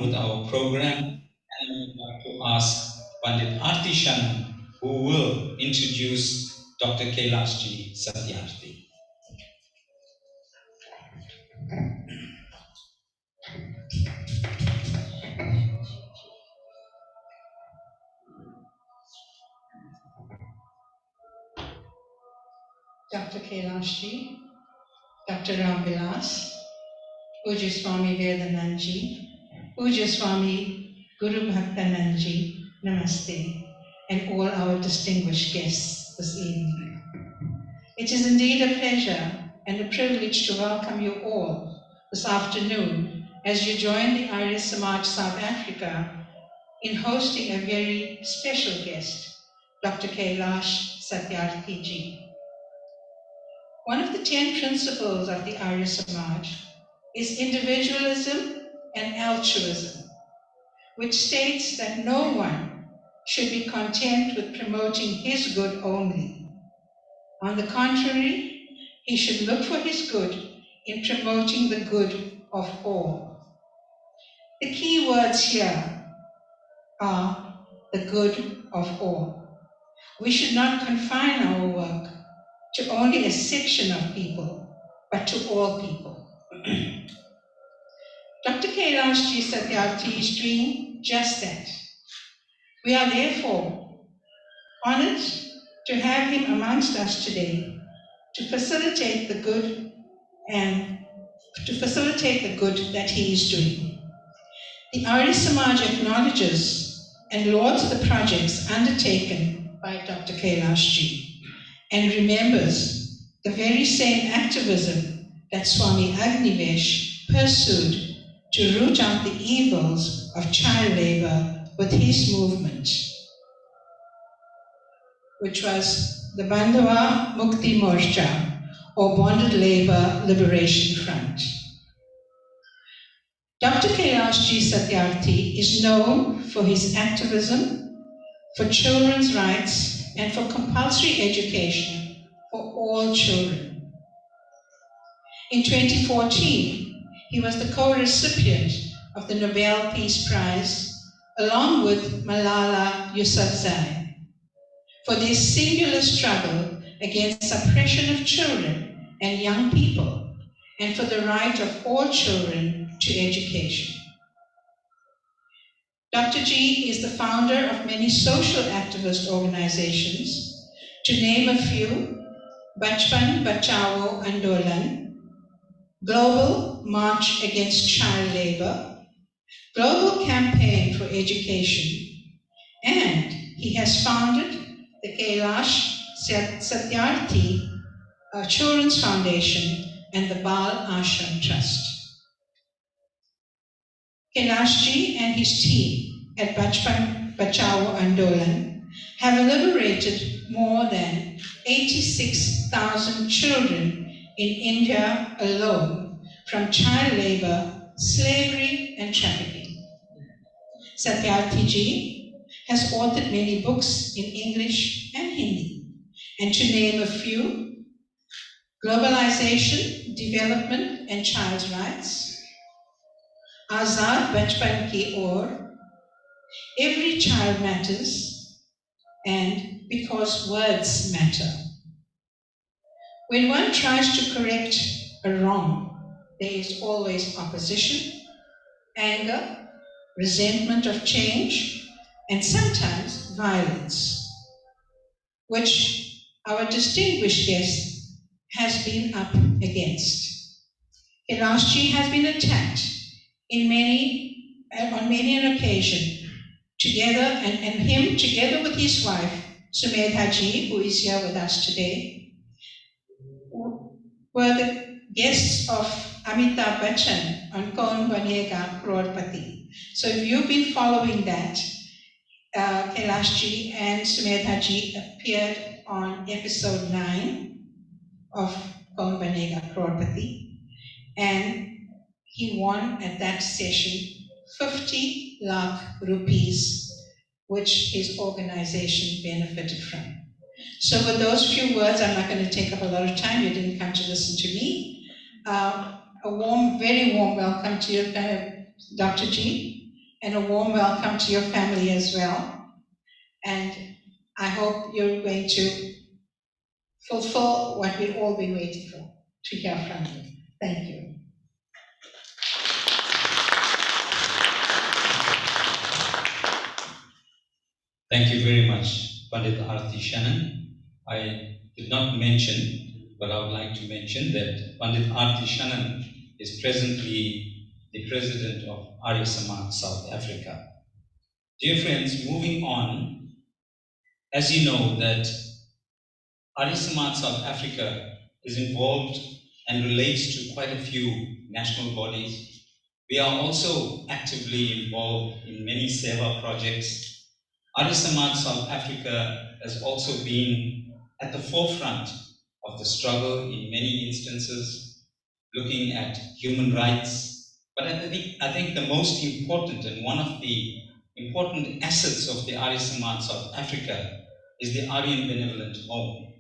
with our program, and I would like to ask Pandit Artishan, who will introduce Dr. Kailash Satyarthi. Dr. Kailash, Dr. Ram Vilas, Pujya Swami Vedananji, Pujya Swami Guru Bhaktananji, Namaste, and all our distinguished guests this evening. It is indeed a pleasure and a privilege to welcome you all this afternoon as you join the Arya Samaj South Africa in hosting a very special guest, Dr. Kailash Satyarthi ji. One of the 10 principles of the Arya Samaj is individualism and altruism, which states that no one should be content with promoting his good only. On the contrary, he should look for his good in promoting the good of all. The key words here are the good of all. We should not confine our work to only a section of people, but to all people. Dr. Kailash Satyarthi is doing just that. We are therefore honored to have him amongst us today to facilitate the good that he is doing. The Arya Samaj acknowledges and lauds the projects undertaken by Dr. Kailash and remembers the very same activism that Swami Agnivesh pursued to root out the evils of child labor with his movement, which was the Bandhava Mukti Morcha, or Bonded Labor Liberation Front. Dr. Kailash Satyarthi is known for his activism for children's rights and for compulsory education for all children. In 2014, he was the co-recipient of the Nobel Peace Prize, along with Malala Yousafzai, for their singular struggle against suppression of children and young people, and for the right of all children to education. Dr. G is the founder of many social activist organizations. To name a few: Bachpan Bachao Andolan, Global March Against Child Labor, Global Campaign for Education, and he has founded the Kailash Satyarthi Children's Foundation and the Bal Ashram Trust. Kailash ji and his team at Bachpan Bachao Andolan have liberated more than 86,000 children in India alone from child labor, slavery, and trafficking. Satyarthi ji has authored many books in English and Hindi, and to name a few: Globalization, Development, and Child's Rights, Azad Bachpan Ki Aur, Every Child Matters, and Because Words Matter. When one tries to correct a wrong, there is always opposition, anger, resentment of change, and sometimes violence, which our distinguished guest has been up against. Kailash has been attacked on many an occasion, together with his wife, Sumedha ji, who is here with us today, were the guests of Amitabh Bachchan on Kaun Banega Crorepati. So if you've been following that, Kailash ji and Sumedha ji appeared on episode 9 of Kaun Banega Crorepati, and he won at that session 50 lakh rupees, which his organization benefited from. So with those few words, I'm not going to take up a lot of time. You didn't come to listen to me. A warm, very warm welcome to you, Dr. G. and a warm welcome to your family as well. And I hope you're going to fulfill what we've all been waiting for, to hear from you. Thank you. Thank you very much, Pandit Arti Shannon. I did not mention, but I would like to mention that Pandit Arti Shannon is presently the president of Arya Samaj South Africa. Dear friends, moving on, as you know that Arya Samaj South Africa is involved and relates to quite a few national bodies. We are also actively involved in many seva projects. Arya Samaj South Africa has also been at the forefront of the struggle in many instances, looking at human rights. But I think the most important and one of the important assets of the Arya Samaj South Africa is the Aryan Benevolent Home.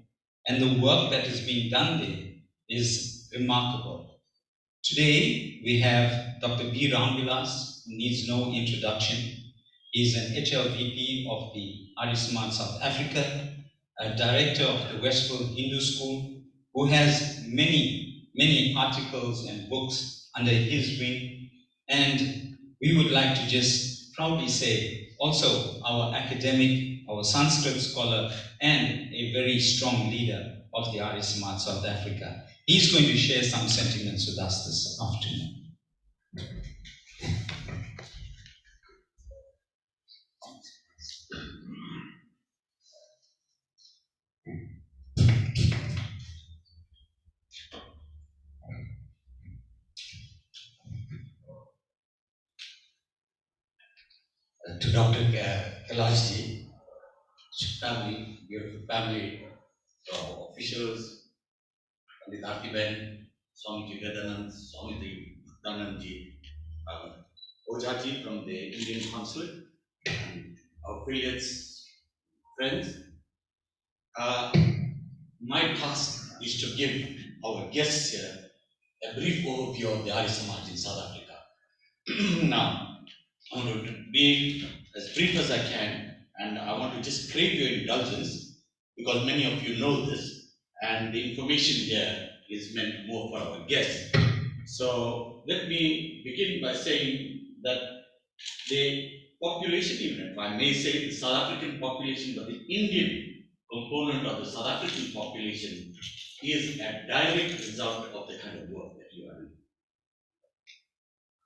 And the work that is being done there is remarkable. Today, we have Dr. B. Ramvilas, who needs no introduction. He's an HLVP of the Arya Samaj South Africa, a director of the Westfield Hindu School, who has many articles and books under his wing. And we would like to just proudly say, also our academic, our Sanskrit scholar, and a very strong leader of the Arya Samaj South Africa. He's going to share some sentiments with us this afternoon. To Dr. Kailash family, beautiful family, officials, Pandit Artiben, Swami Vedanand, Swami Bhaktanandji, Ojaji from the Indian Consulate, and our affiliates, friends. My task is to give our guests here a brief overview of the Arya Samaj in South Africa. Now, I want to be as brief as I can, and I want to just crave your indulgence because many of you know this, and the information here is meant more for our guests. So let me begin by saying that the population, even if I may say the South African population, but the Indian component of the South African population is a direct result of the kind of work that you are doing.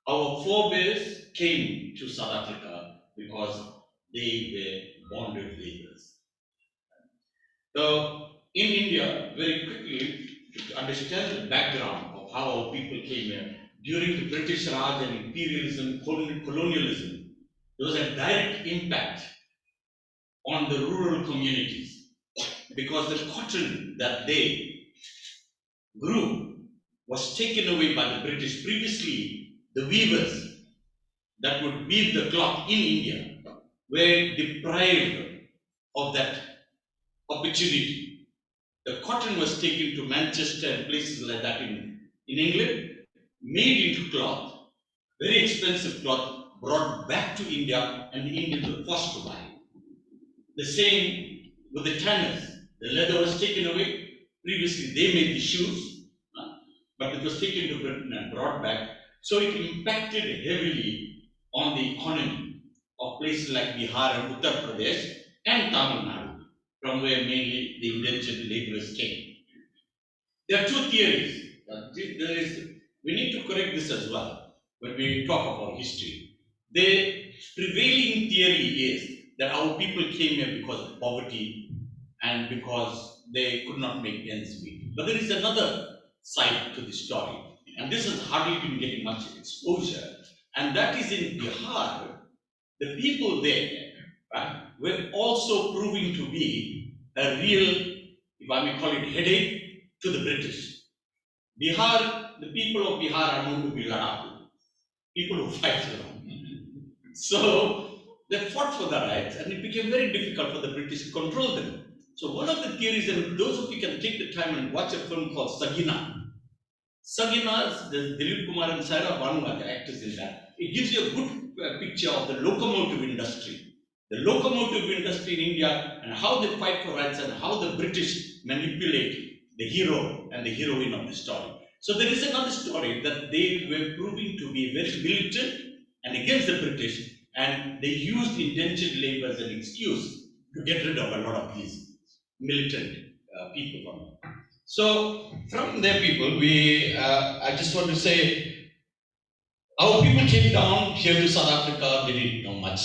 Our forebears came to South Africa because they were bonded laborers. So, in India, very quickly, to understand the background of how our people came here, during the British Raj and imperialism, colonialism, there was a direct impact on the rural communities because the cotton that they grew was taken away by the British. Previously, the weavers that would weave the cloth in India were deprived of that opportunity. The cotton was taken to Manchester and places like that in England, made into cloth, very expensive cloth, brought back to India, and the Indians were forced to buy. The same with the tanners. The leather was taken away. Previously, they made the shoes, but it was taken to Britain and brought back. So it impacted heavily on the economy of places like Bihar and Uttar Pradesh and Tamil Nadu, from where mainly the indentured laborers came. There are two theories. We need to correct this as well when we talk about history. The prevailing theory is that our people came here because of poverty and because they could not make ends meet. But there is another side to the story, and this has hardly been getting much exposure, and that is in Bihar. The people there, right, were also proving to be a real, if I may call it, headache to the British. Bihar, the people of Bihar are known to be Ladaku, people who fight along. So they fought for their rights, and it became very difficult for the British to control them. So one of the theories, and those of you can take the time and watch a film called Sagina. Sagina, the Dilip Kumar and Saira Banu are the actors in that. it gives you a good picture of the locomotive industry. The locomotive industry in India and how they fight for rights and how the British manipulate the hero and the heroine of the story. So there is another story that they were proving to be very militant and against the British, and they used indentured labor as an excuse to get rid of a lot of these militant people from them. So from their people, I just want to say, our people came down here to South Africa, they didn't know much.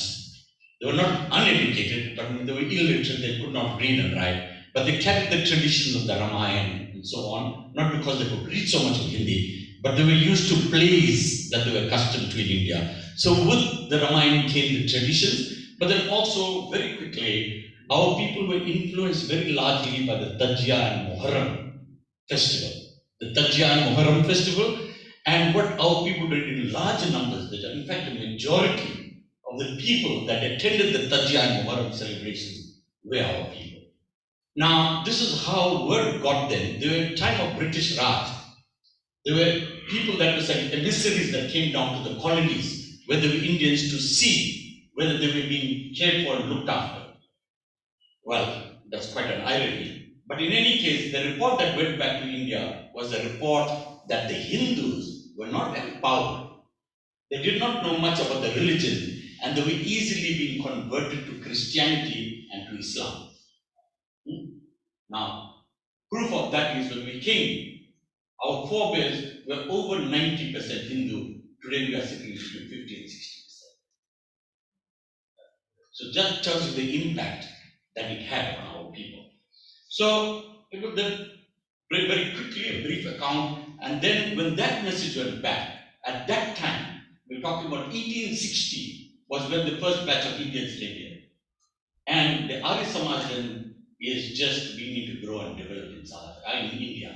They were not uneducated, but they were illiterate, they could not read and write. But they carried the traditions of the Ramayana and so on, not because they could read so much of Hindi, but they were used to plays that they were accustomed to in India. So with the Ramayana came the traditions, but then also very quickly, our people were influenced very largely by the Tajia and Muharram festival. The Tajia and Muharram festival, and what our people did in large numbers, in fact the majority of the people that attended the Tajia and Muharram celebrations were our people. Now, this is how word got them. They were in time of British Raj. There were people that were like emissaries that came down to the colonies where there were Indians to see whether they were being cared for and looked after. Well, that's quite an irony. But in any case, the report that went back to India was a report that the Hindus were not empowered. They did not know much about the religion, and they were easily being converted to Christianity and to Islam. Now, proof of that is when we came, our forebears were over 90% Hindu. Today we are sitting between 50 and 60%. So that tells you the impact that it had on our people. So it was then very, very quickly a brief account, and then when that message went back, at that time, we're talking about 1860 was when the first batch of Indians came here. And the Arya Samaj then is just beginning to grow and develop in South Africa, in India.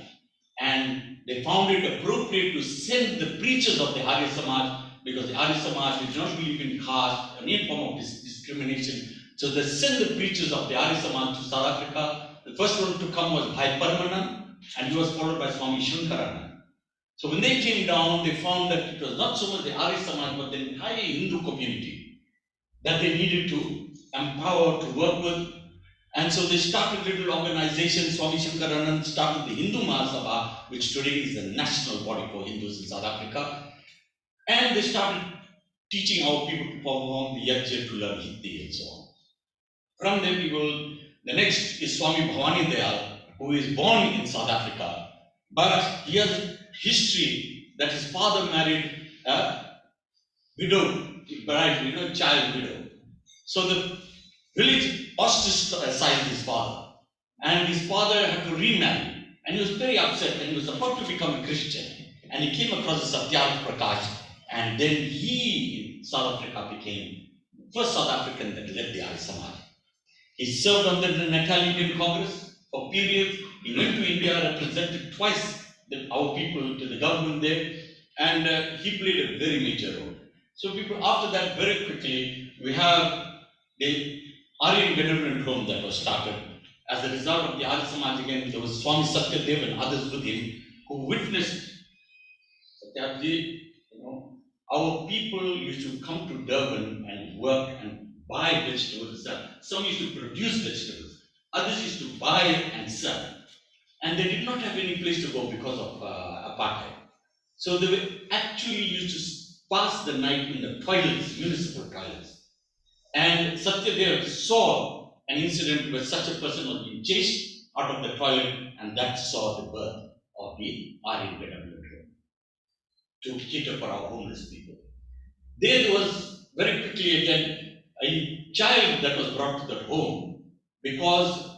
And they found it appropriate to send the preachers of the Arya Samaj, because the Arya Samaj did not believe in caste, any form of discrimination. So they sent the preachers of the Arya Samaj to South Africa. The first one to come was Bhai Parmanan, and he was followed by Swami Shankarana. So when they came down, they found that it was not so much the Arya Samaj, but the entire Hindu community that they needed to empower, to work with. And so they started little organizations. Swami Shankarana started the Hindu Mahasabha, which today is the national body for Hindus in South Africa. And they started teaching our people to perform the yajna, to learn Hindi and so on. From them, the next is Swami Bhavani Dayal, who is born in South Africa, but he has history that his father married a widow, bride, child widow. So the village ostracized his father, and his father had to remarry, and he was very upset, and he was about to become a Christian, and he came across the Satyarthi Prakash, and then he in South Africa became the first South African that led the Arya Samaj. He served on the Natal Indian Congress for periods. He went to India, represented twice our people to the government there, and he played a very major role. So people, after that, very quickly, we have the Aryan Benevolent Home that was started. As a result of the Arya Samaj, again, there was Swami Satyadev and others with him who witnessed Satyarthi. Our people used to come to Durban and work and buy vegetables. Some used to produce vegetables. Others used to buy and sell. And they did not have any place to go because of apartheid. So they were actually used to pass the night in the toilets, municipal toilets. And Satyadev saw an incident where such a person was being chased out of the toilet, and that saw the birth of the Aryan Benevolent Home to cater for our homeless people. There was very quickly again a child that was brought to that home because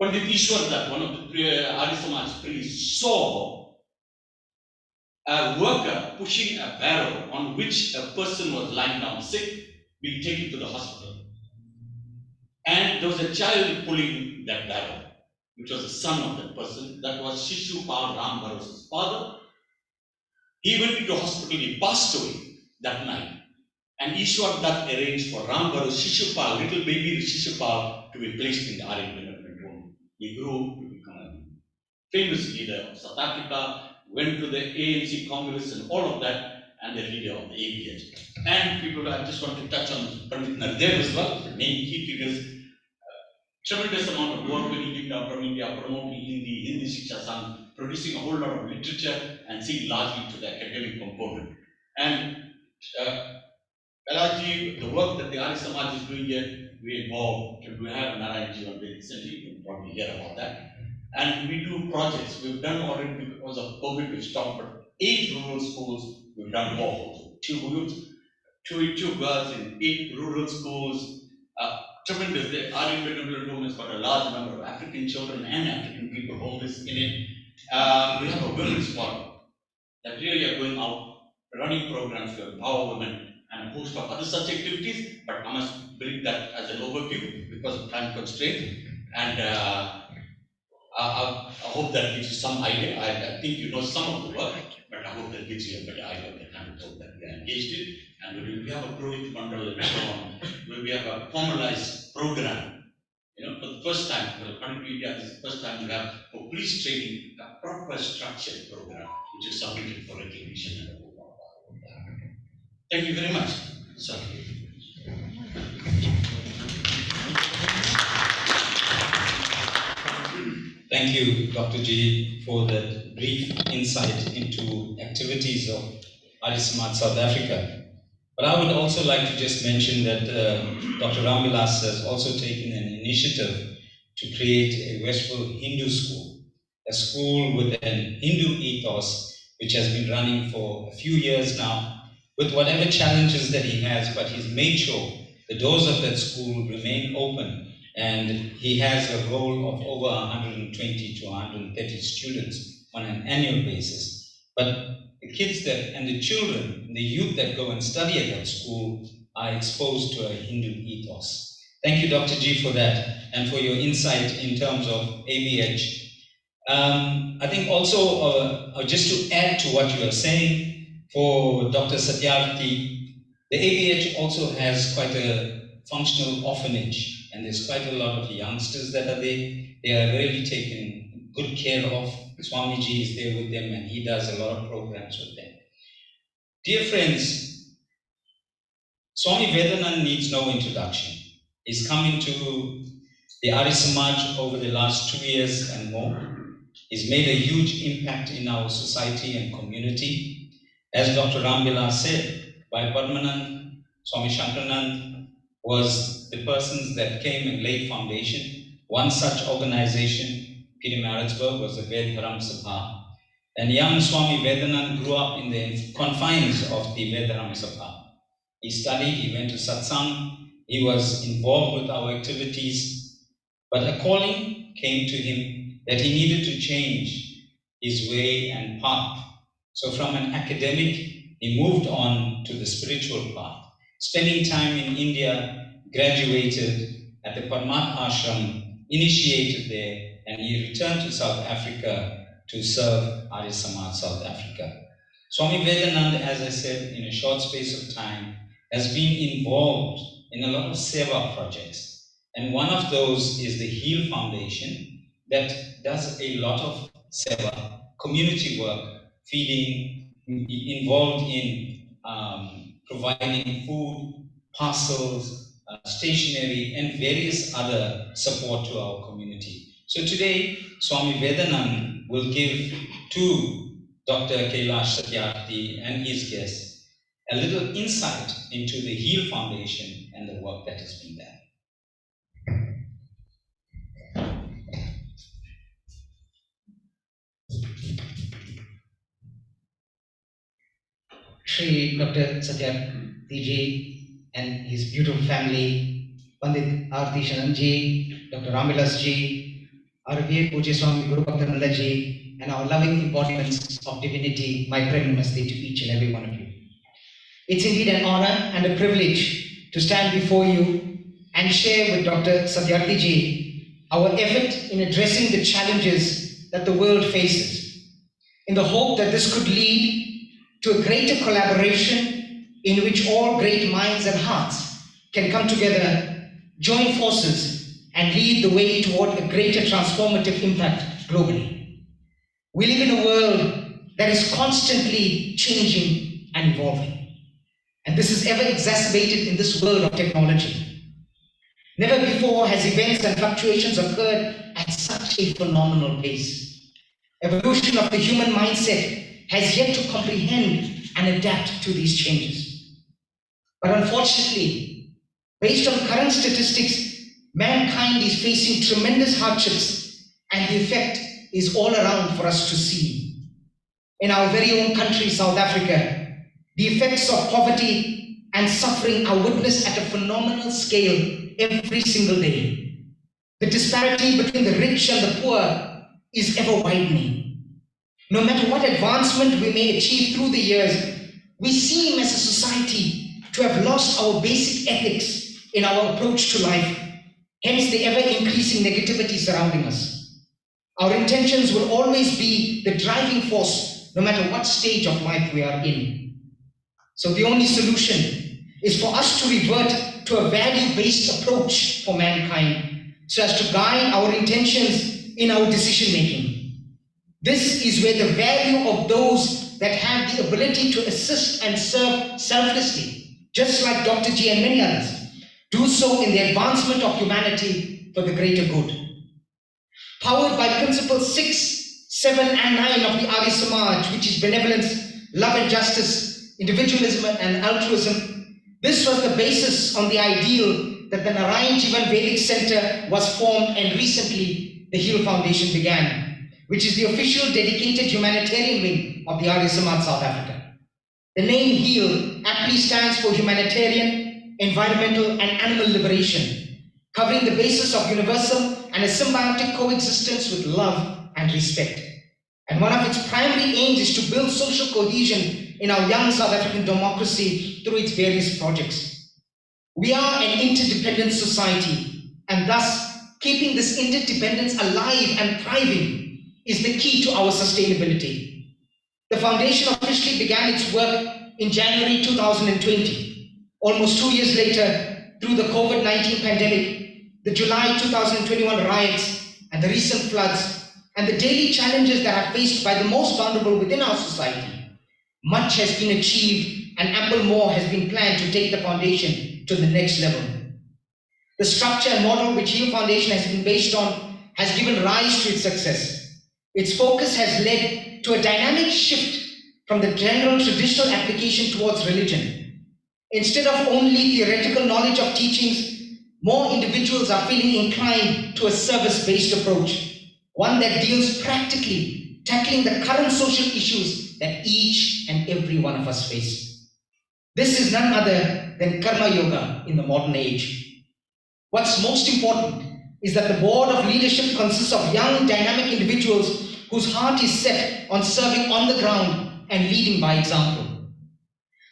Pandit Ishwar, one of the Arya Samaj priests, saw a worker pushing a barrow on which a person was lying down sick, being taken to the hospital. And there was a child pulling that barrow, which was the son of that person. That was Shishupal Ram Bharosa's father. He went into hospital, he passed away that night. And Ishwar Dutt arranged for Ram Bharos Shishupal, little baby Shishupal, to be placed in the Aryan Benevolent Home. He grew to become a famous leader of South Africa, went to the ANC Congress and all of that, and the leader of the ABH. And people, I just want to touch on Pandit Nardev as well, the main key figures. Tremendous amount of work when he came down from India, promoting Hindi Shiksha Sangh, producing a whole lot of literature and seeing largely to the academic component. And Kailashji, the work that the Arya Samaj is doing here, we involved, we have Narayanji on very recently, you can probably hear about that. And we do projects, we've done already because of COVID, we've stopped, but 8 rural schools, we've done more. 2 girls in 8 rural schools. Tremendous. The RUW Home has got a large number of African children and African people always in it. We have a women's forum that really are going out, running programs to empower women and a host of other such activities, but I must bring that as an overview because of time constraint. And I hope that gives you some idea. I think you know some of the work, but I hope that gives you a better idea of the kind of work that we are engaged in. And we have a Purohit Mandal and so on, where we have a formalized program. You know, for the first time, for the country India, this is the first time we have for police training a proper structured program, which is submitted for recognition and a whole lot of that. Thank you very much. Sorry. Thank you, Dr. G, for that brief insight into activities of Arya Samaj South Africa. But I would also like to just mention that Dr. Ramvilas has also taken an initiative to create a Westfield Hindu school, a school with an Hindu ethos, which has been running for a few years now, with whatever challenges that he has, but he's made sure the doors of that school remain open, and he has a roll of over 120 to 130 students on an annual basis. But the kids that, and the children, the youth that go and study at that school are exposed to a Hindu ethos. Thank you, Dr. G, for that, and for your insight in terms of ABH. I think also, just to add to what you are saying, for Dr. Satyarthi, the ABH also has quite a functional orphanage, and there's quite a lot of youngsters that are there. They are really taken good care of. Swamiji is there with them, and he does a lot of programs with them. Dear friends, Swami Vedanand needs no introduction. He's come into the Arya Samaj over the last 2 years and more. He's made a huge impact in our society and community. As Dr. Ramvilas said, by Padmanand, Swami Shankaranand was the persons that came and laid foundation. One such organization, Piri Maritzburg, was the Ved Dharam Sabha. And young Swami Vedanand grew up in the confines of the Ved Dharam Sabha. He studied, he went to satsang, he was involved with our activities, but a calling came to him that he needed to change his way and path. So from an academic, he moved on to the spiritual path. Spending time in India, graduated at the Padmat Ashram, initiated there, and he returned to South Africa to serve Arya Samaj South Africa. Swami Vedanand, as I said, in a short space of time, has been involved in a lot of seva projects. And one of those is the HEAL Foundation that does a lot of seva, community work, feeding, involved in providing food, parcels, stationery, and various other support to our community. So today, Swami Vedanand will give to Dr. Kailash Satyarthi and his guests a little insight into the HEAL Foundation and the work that has been done. Shri Dr. Satyarthi ji and his beautiful family, Pandit Arti Shannan ji, Dr. Ramvilas ji, our dear Pujya Swami Guru Bhaktananda ji, and our loving embodiments of divinity, my prayer namaste to each and every one of you. It's indeed an honor and a privilege to stand before you and share with Dr. Satyarthi ji our effort in addressing the challenges that the world faces, in the hope that this could lead to a greater collaboration in which all great minds and hearts can come together, join forces, and lead the way toward a greater transformative impact globally. We live in a world that is constantly changing and evolving. And this is ever exacerbated in this world of technology. Never before has events and fluctuations occurred at such a phenomenal pace. Evolution of the human mindset has yet to comprehend and adapt to these changes. But unfortunately, based on current statistics, mankind is facing tremendous hardships, and the effect is all around for us to see. In our very own country, South Africa, the effects of poverty and suffering are witnessed at a phenomenal scale every single day. The disparity between the rich and the poor is ever widening. No matter what advancement we may achieve through the years, we seem as a society to have lost our basic ethics in our approach to life, hence the ever-increasing negativity surrounding us. Our intentions will always be the driving force, no matter what stage of life we are in. So the only solution is for us to revert to a value-based approach for mankind, so as to guide our intentions in our decision-making. This is where the value of those that have the ability to assist and serve selflessly, just like Dr. G and many others, do so in the advancement of humanity for the greater good. Powered by principles 6, 7, and 9 of the Arya Samaj, which is benevolence, love and justice, individualism and altruism, this was the basis on the ideal that the Narayan Jivan Vedic Center was formed, and recently the HEAL Foundation began, which is the official dedicated humanitarian wing of the Arya Samaj South Africa. The name HEAL aptly stands for humanitarian, environmental and animal liberation, covering the basis of universal and a symbiotic coexistence with love and respect. And one of its primary aims is to build social cohesion in our young South African democracy through its various projects. We are an interdependent society, and thus keeping this interdependence alive and thriving is the key to our sustainability. The foundation officially began its work in January 2020. Almost 2 years later, through the COVID-19 pandemic, the July 2021 riots, and the recent floods, and the daily challenges that are faced by the most vulnerable within our society, much has been achieved and ample more has been planned to take the foundation to the next level. The structure and model which HEAL Foundation has been based on has given rise to its success. Its focus has led to a dynamic shift from the general traditional application towards religion. Instead of only theoretical knowledge of teachings, more individuals are feeling inclined to a service-based approach, one that deals practically, tackling the current social issues that each and every one of us face. This is none other than Karma Yoga in the modern age. What's most important is that the board of leadership consists of young, dynamic individuals whose heart is set on serving on the ground and leading by example.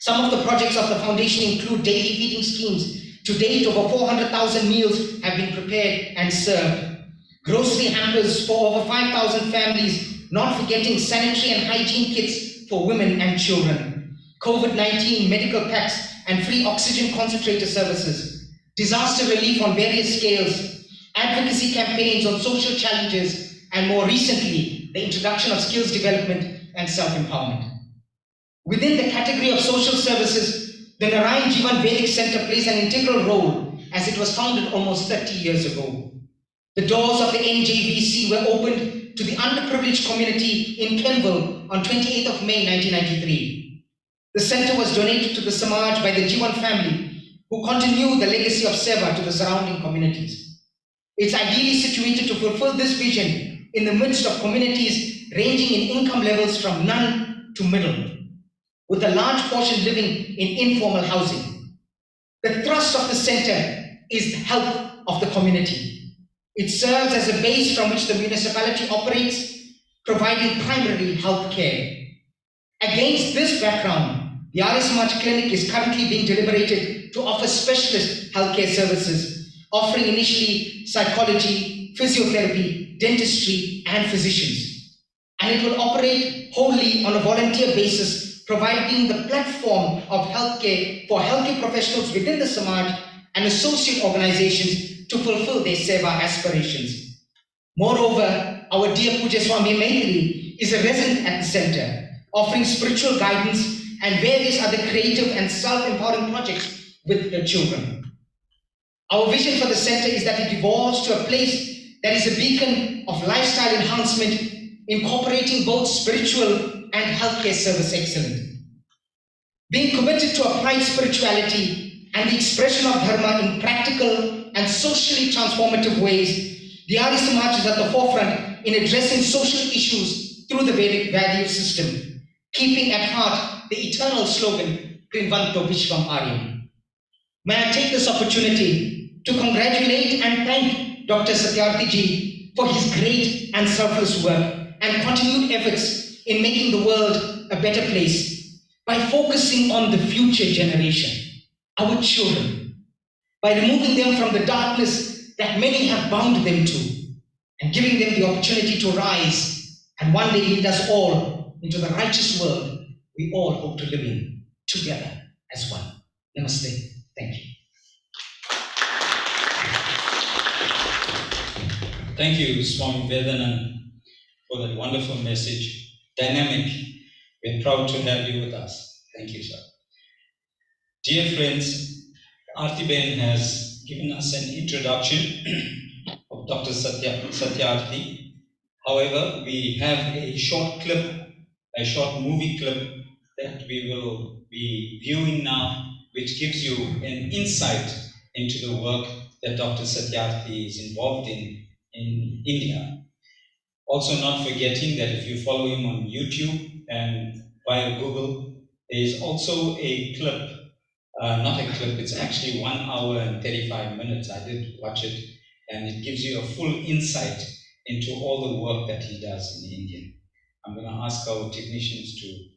Some of the projects of the foundation include daily feeding schemes. To date, over 400,000 meals have been prepared and served. Grocery hampers for over 5,000 families, not forgetting sanitary and hygiene kits for women and children. COVID-19 medical packs and free oxygen concentrator services. Disaster relief on various scales. Advocacy campaigns on social challenges, and more recently, the introduction of skills development and self-empowerment. Within the category of social services, the Narayan Jivan Vedic Center plays an integral role, as it was founded almost 30 years ago. The doors of the NJVC were opened to the underprivileged community in Kenville on 28th of May 1993. The center was donated to the Samaj by the Jivan family, who continue the legacy of Seva to the surrounding communities. It's ideally situated to fulfill this vision in the midst of communities ranging in income levels from none to middle, with a large portion living in informal housing. The thrust of the center is the health of the community. It serves as a base from which the municipality operates, providing primarily health care. Against this background, the Arya Samaj Clinic is currently being deliberated to offer specialist healthcare services, offering initially psychology, physiotherapy, dentistry, and physicians. And it will operate wholly on a volunteer basis, providing the platform of healthcare for healthcare professionals within the Samaj and associate organizations to fulfill their seva aspirations. Moreover, our dear Pujya Swami Maitri is a resident at the center, offering spiritual guidance and various other creative and self-empowering projects with the children. Our vision for the center is that it evolves to a place that is a beacon of lifestyle enhancement, incorporating both spiritual and healthcare service excellence. Being committed to applied spirituality and the expression of dharma in practical and socially transformative ways, the Arya Samaj is at the forefront in addressing social issues through the Vedic value system, keeping at heart the eternal slogan, Krinvanto Vishvam Aryam. May I take this opportunity to congratulate and thank Dr. Satyarthi ji for his great and selfless work and continued efforts in making the world a better place by focusing on the future generation, our children, by removing them from the darkness that many have bound them to, and giving them the opportunity to rise and one day lead us all into the righteous world we all hope to live in together as one. Namaste. Thank you. Thank you, Swami Vedanand, for that wonderful message. Dynamic. We're proud to have you with us. Thank you, sir. Dear friends, Aarti Ben has given us an introduction of Dr. Satyarthi. However, we have a short clip, a short movie clip that we will be viewing now, which gives you an insight into the work that Dr. Satyarthi is involved in India. Also not forgetting that if you follow him on YouTube and via Google, there is also a clip, not a clip, it's actually 1 hour and 35 minutes. I did watch it, and it gives you a full insight into all the work that he does in India. I'm going to ask our technicians to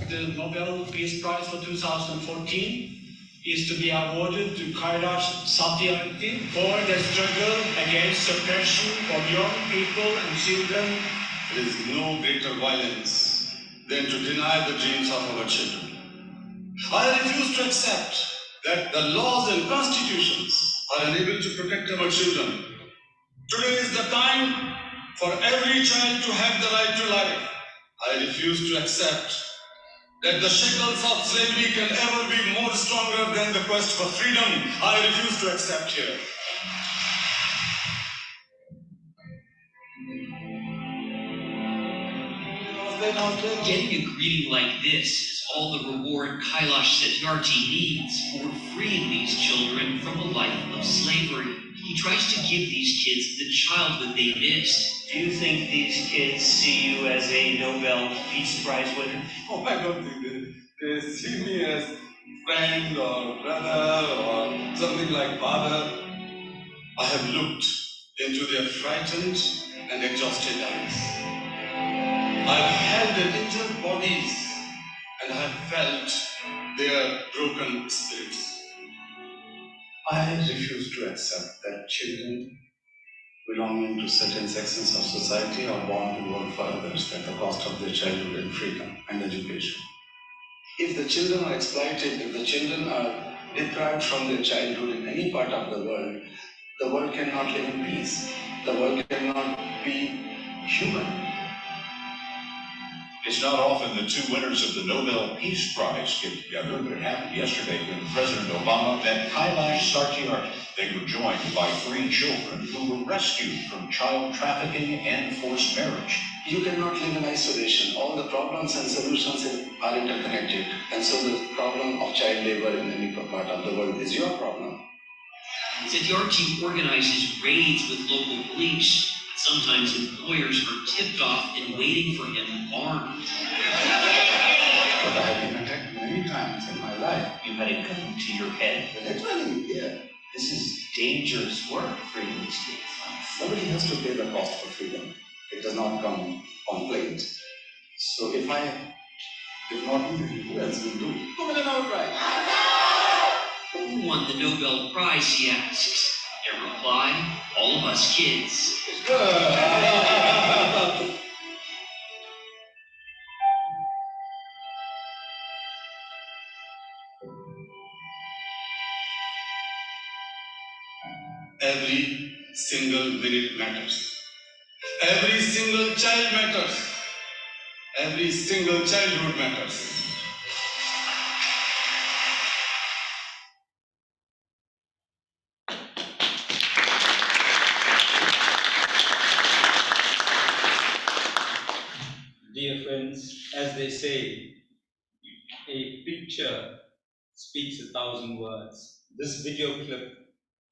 The Nobel Peace Prize for 2014 is to be awarded to Kailash Satyarthi for the struggle against suppression of young people and children. There is no greater violence than to deny the dreams of our children. I refuse to accept that the laws and constitutions are unable to protect our children. Today is the time for every child to have the right to life. I refuse to accept that the shackles of slavery can ever be more stronger than the quest for freedom. I refuse to accept here. Getting a greeting like this is all the reward Kailash Satyarthi needs for freeing these children from a life of slavery. He tries to give these kids the childhood they missed. Do you think these kids see you as a Nobel Peace Prize winner? Oh, I don't think they see me as friend or brother or something like father. I have looked into their frightened and exhausted eyes. I've held their injured bodies and I have felt their broken spirits. I refuse to accept that children belonging to certain sections of society are born to work for others at the cost of their childhood and freedom and education. If the children are exploited, if the children are deprived from their childhood in any part of the world cannot live in peace. The world cannot be human. It's not often the two winners of the Nobel Peace Prize get together, but it happened yesterday when President Obama met Kailash Satyarthi. They were joined by 3 children who were rescued from child trafficking and forced marriage. You cannot live in isolation. All the problems and solutions are interconnected. And so the problem of child labor in any part of the world is your problem. Satyarthi organizes raids with local police. Sometimes employers are tipped off and waiting for him armed. But I have been attacked many times in my life. You had a gun to your head. Literally, yeah. This is dangerous work for these kids. Somebody has to pay the cost for freedom. It does not come on plate. So if not me, who else will do it? Who will outright? Who won the Nobel Prize, he asks. Their reply, all of us kids. Every single minute matters. Every single child matters. Every single childhood matters. Dear friends, as they say, a picture speaks 1,000 words. This video clip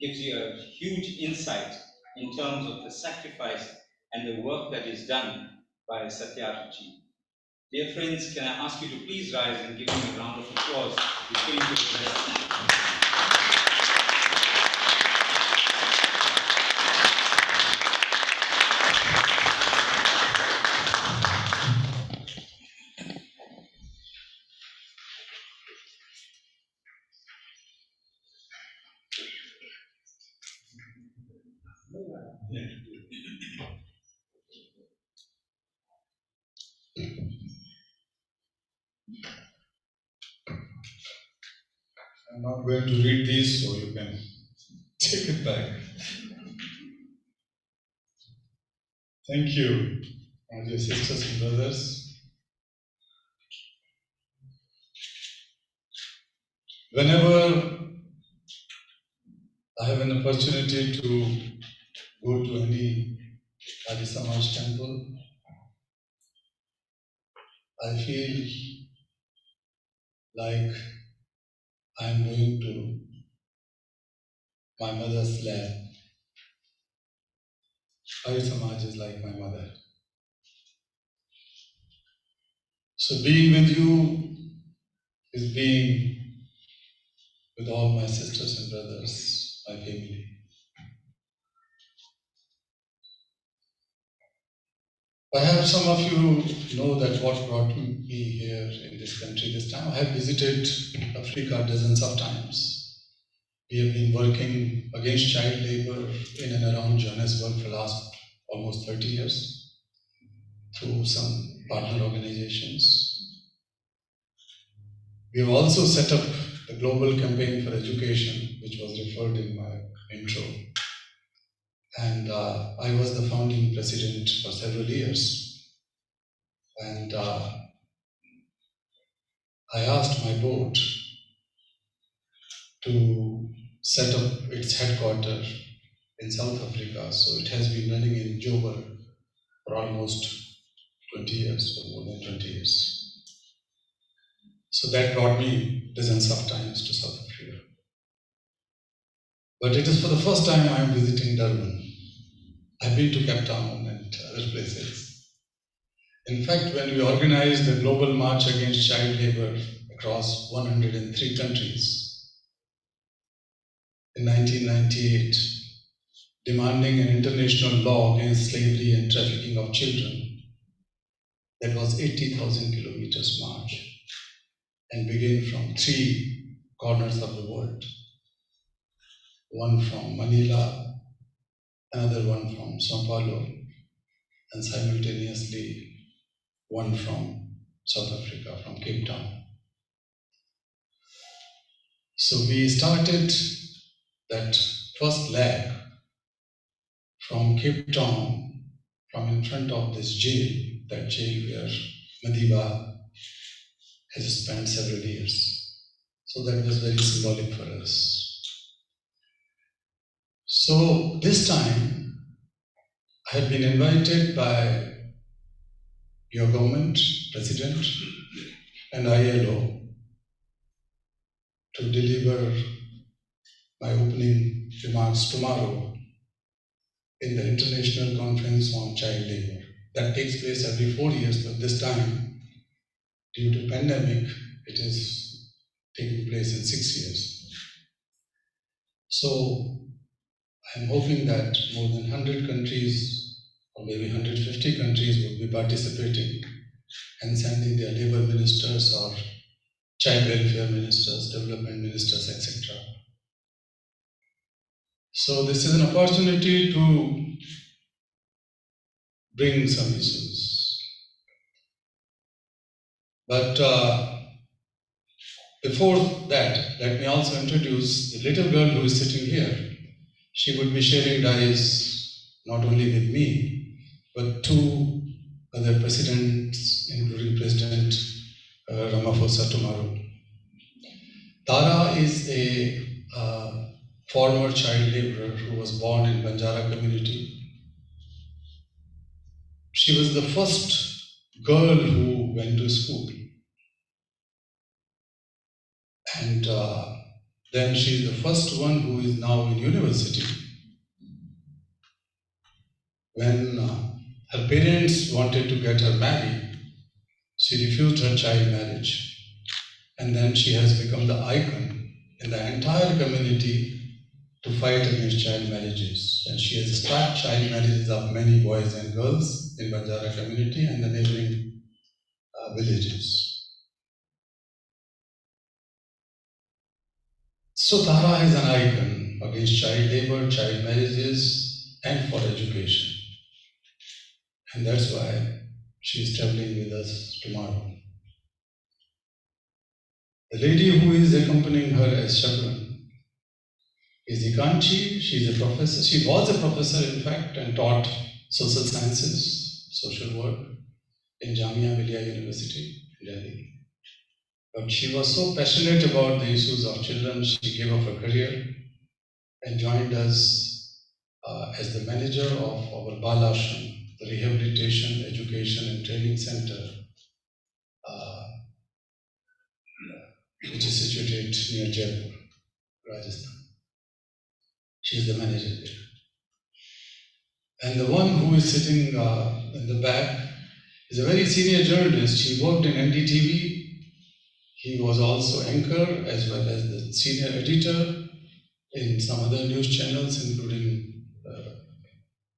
gives you a huge insight in terms of the sacrifice and the work that is done by Satyarthi. Dear friends, can I ask you to please rise and give him a round of applause before you address. I'm not going to read these, so you can take it back. Thank you, my dear sisters and brothers. Whenever I have an opportunity to go to any Arya Samaj temple, I feel like I'm going to my mother's lap. Arya Samaj is like my mother. So being with you is being with all my sisters and brothers, my family. Perhaps some of you know that what brought me here in this country this time. I have visited Africa dozens of times. We have been working against child labor in and around Johannesburg for the last almost 30 years through some partner organizations. We have also set up the Global Campaign for Education, which was referred in my intro. And I was the founding president for several years. And I asked my board to set up its headquarters in South Africa. So it has been running in Joburg for almost 20 years, or more than 20 years. So that brought me dozens of times to South Africa. But it is for the first time I am visiting Durban. I've been to Cape Town and other places. In fact, when we organized the global march against child labor across 103 countries in 1998, demanding an international law against slavery and trafficking of children, that was 80,000 kilometers march and began from 3 corners of the world. One from Manila, another one from Sao Paulo, and simultaneously one from South Africa, from Cape Town. So we started that first leg from Cape Town, from in front of this jail, that jail where Madiba has spent several years. So that was very symbolic for us. So this time, I had been invited by your government, President, and ILO to deliver my opening remarks tomorrow in the International Conference on Child Labor. That takes place every 4 years, but this time, due to pandemic, it is taking place in 6 years. So I'm hoping that more than 100 countries, or maybe 150 countries, will be participating and sending their labor ministers or child welfare ministers, development ministers, etc. So this is an opportunity to bring some issues. But before that, let me also introduce the little girl who is sitting here. she would be sharing dice not only with me, but two other presidents, including President Ramaphosa tomorrow. Tara is a former child laborer who was born in Banjara community. She was the first girl who went to school. And then she is the first one who is now in university. When her parents wanted to get her married, she refused her child marriage. And then she has become the icon in the entire community to fight against child marriages. And she has stopped child marriages of many boys and girls in Banjara community and the neighboring villages. So Tara is an icon against child labor, child marriages, and for education. And that's why she is traveling with us tomorrow. The lady who is accompanying her as chaperone is Ikanchi. She is a professor. She was a professor, in fact, and taught social sciences, social work in Jamia Millia University in Delhi. But she was so passionate about the issues of children, she gave up her career and joined us as the manager of our Bal Ashram, the Rehabilitation, Education and Training Center, which is situated near Jaipur, Rajasthan. She is the manager there. And the one who is sitting in the back is a very senior journalist. He worked in NDTV. He was also anchor as well as the senior editor in some other news channels, including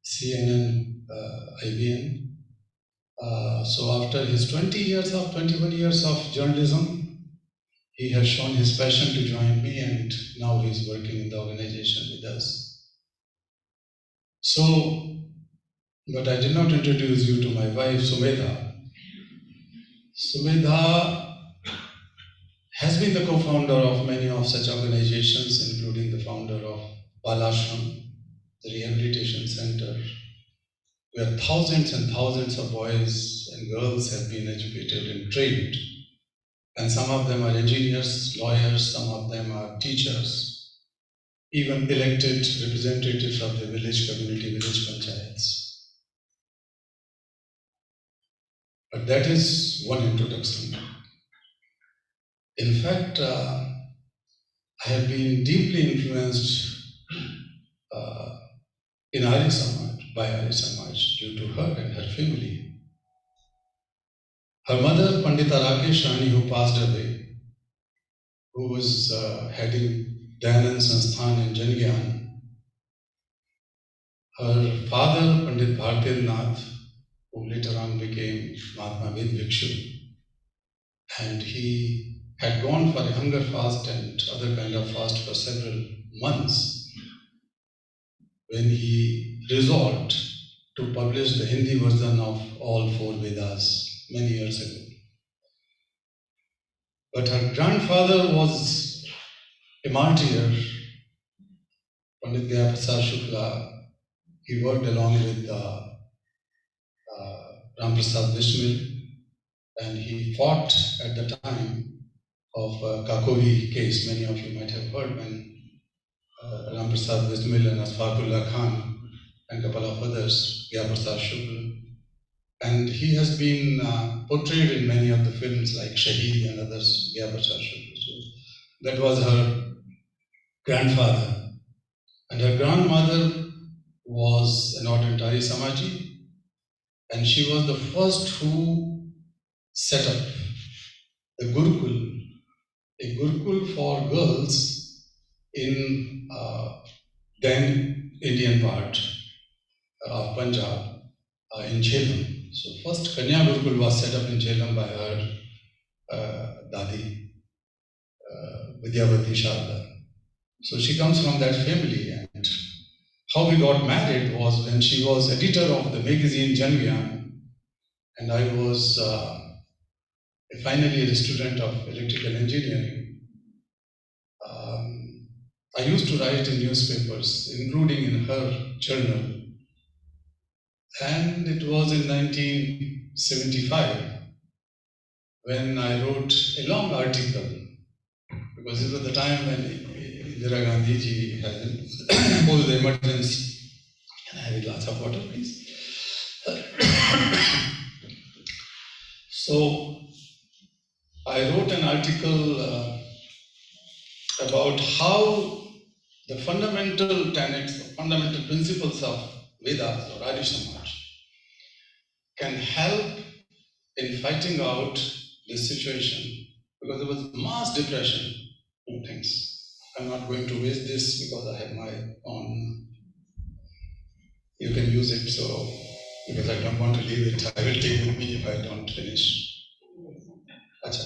CNN, IBN. So after his 21 years of journalism, he has shown his passion to join me, and now he's working in the organization with us. So, but I did not introduce you to my wife, Sumedha. Sumedha has been the co-founder of many of such organizations, including the founder of Bal Ashram, the Rehabilitation Center, where thousands and thousands of boys and girls have been educated and trained. And some of them are engineers, lawyers, some of them are teachers, even elected representatives of the village community, village panchayats. But that is one introduction. In fact, I have been deeply influenced in Arya Samaj, by Arya Samaj, due to her and her family. Her mother, Pandita Rakesh Rani, who passed away, who was heading Dayanand Sansthan in Jangyan. Her father, Pandit Bhartir Nath, who later on became Mahatma Ved Bhikshu, and he had gone for a hunger fast and other kind of fast for several months when he resolved to publish the Hindi version of all four Vedas many years ago. But her grandfather was a martyr, Pandit Gaya Prasad Shukla. He worked along with Ram Prasad Bismil, and he fought at the time of Kakovi case. Many of you might have heard when Ram Prasad Bismil and Asfaqullah Khan and a couple of others, Gaya Prasad Shukla. And he has been portrayed in many of the films like Shaheed and others, Gaya Prasad Shukla. So that was her grandfather. And her grandmother was an ardent Arya Samaji, and she was the first who set up the Gurukul, a Gurukul for girls in then Indian part of Punjab, in Jhelum. So first Kanya Gurukul was set up in Jhelum by her Dadi, Vidyavati Sharda. So she comes from that family, and how we got married was when she was editor of the magazine Jangyan, and I was a final year student of electrical engineering. I used to write in newspapers, including in her journal. And it was in 1975 when I wrote a long article, because it was the time when Indira Gandhi ji had imposed the emergency. Can I have a glass of water, please? So I wrote an article about how the fundamental tenets, the fundamental principles of Vedas or Arya Samaj can help in fighting out this situation, because there was mass depression in things. I'm not going to waste this because I have my own. You can use it, so because I don't want to leave it, I will take with me if I don't finish. Acha,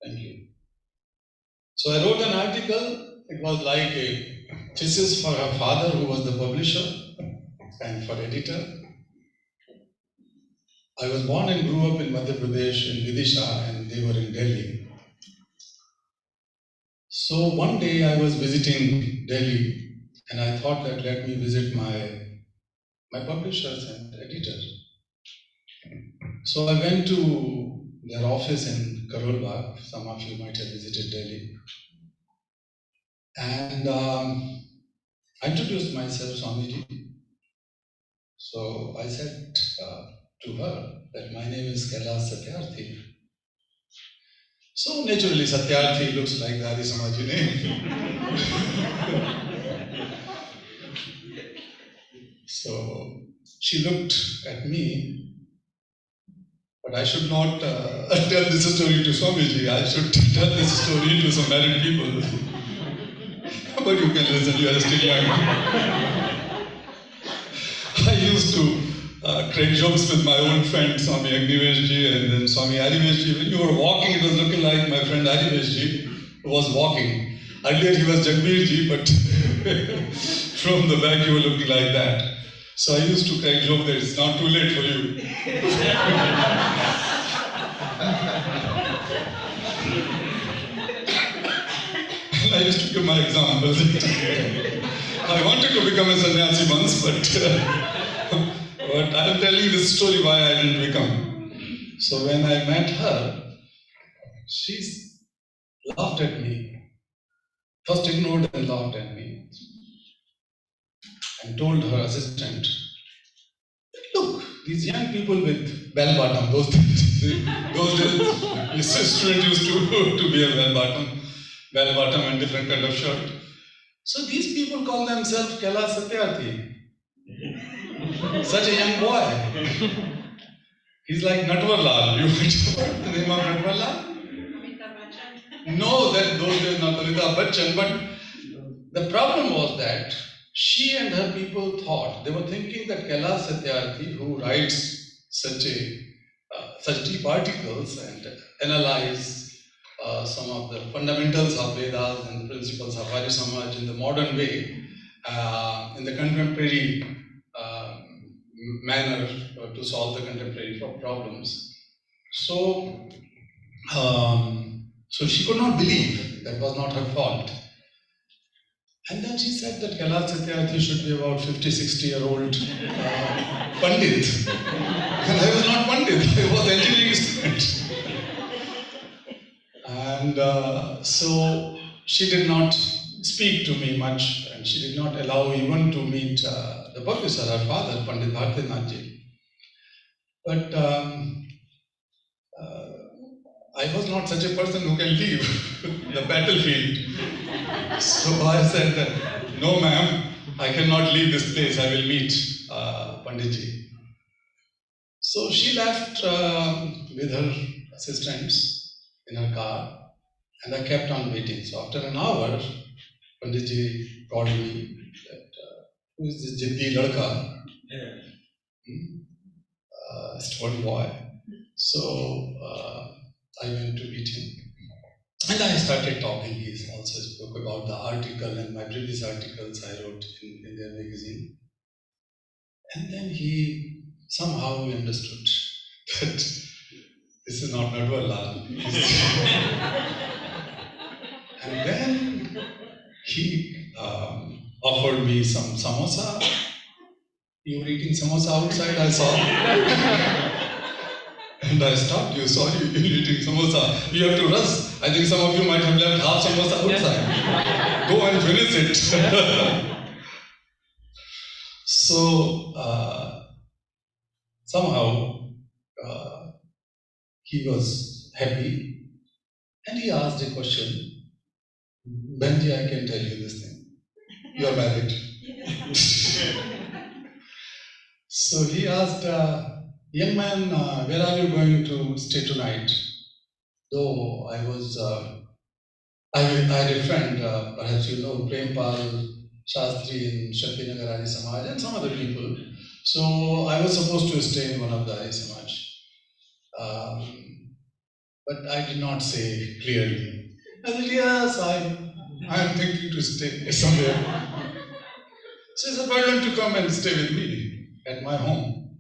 thank you. So I wrote an article. It was like a thesis for her father, who was the publisher, and for editor. I was born and grew up in Madhya Pradesh, in Vidisha, and they were in Delhi. So one day I was visiting Delhi, and I thought that let me visit my publishers and editors. So I went to their office in Karol Bagh. Some of you might have visited Delhi. And I introduced myself, Swamiji. So I said to her that my name is Kailash Satyarthi. So naturally, Satyarthi looks like the Arya Samaj name. So she looked at me, but I should not tell this story to Swamiji. I should tell this story to some married people. But you can listen, you are still young. I used to crack jokes with my old friend Swami Agniveshji and then Swami Ariveshji. When you were walking, it was looking like my friend Ariveshji was walking. Earlier he was Jagbirji, but from the back you were looking like that. So I used to crack joke that it's not too late for you. I used to give my examples. I wanted to become a sannyasi once, but I'm telling this story why I didn't become. So when I met her, she laughed at me. First ignored and laughed at me. And told her assistant, look, these young people with bell bottom, those days the student used to wear bell bottom and different kind of shirt. So these people call themselves Kailash Satyarthi. Such a young boy. He's like Natwarlal. You might have heard the name of Natwarlal? No, that those days not Amitabh Bachchan, but the problem was that she and her people thought, they were thinking that Kailash Satyarthi, who writes such deep articles and analyze some of the fundamentals of Vedas and the principles of Arya Samaj in the modern way, in the contemporary manner to solve the contemporary problems. So she could not believe that was not her fault. And then she said that Kailash Satyarthi should be about 50-60-year-old Pandit. And I was not Pandit, I was engineering student. And so she did not speak to me much, and she did not allow even to meet the publisher, her father, Pandit Bhartinathji. But I was not such a person who can leave the battlefield. So I said that, no ma'am, I cannot leave this place, I will meet Panditji. So she left with her assistants in her car, and I kept on waiting. So after an hour, Panditji called me that, who is this Jiddi Ladka? Stubborn boy. So I went to meet him. And I started talking. He also spoke about the article and my previous articles I wrote in their magazine. And then he somehow understood that this is not Natwarlal. And then he offered me some samosa. You were eating samosa outside, I saw. And I stopped you. Sorry, you're eating samosa. You have to rush. I think some of you might have left half samosa outside. Go and finish it. So, somehow, he was happy. And he asked a question. Benji, I can tell you this thing. You are married. So he asked, young man, where are you going to stay tonight? Though I was, I had a friend, perhaps you know, Prempal Shastri in Shaktinagar Arya Samaj and some other people. So I was supposed to stay in one of the Arya Samaj. But I did not say clearly. I said, yes, I am thinking to stay somewhere. So he said, why don't you come and stay with me at my home?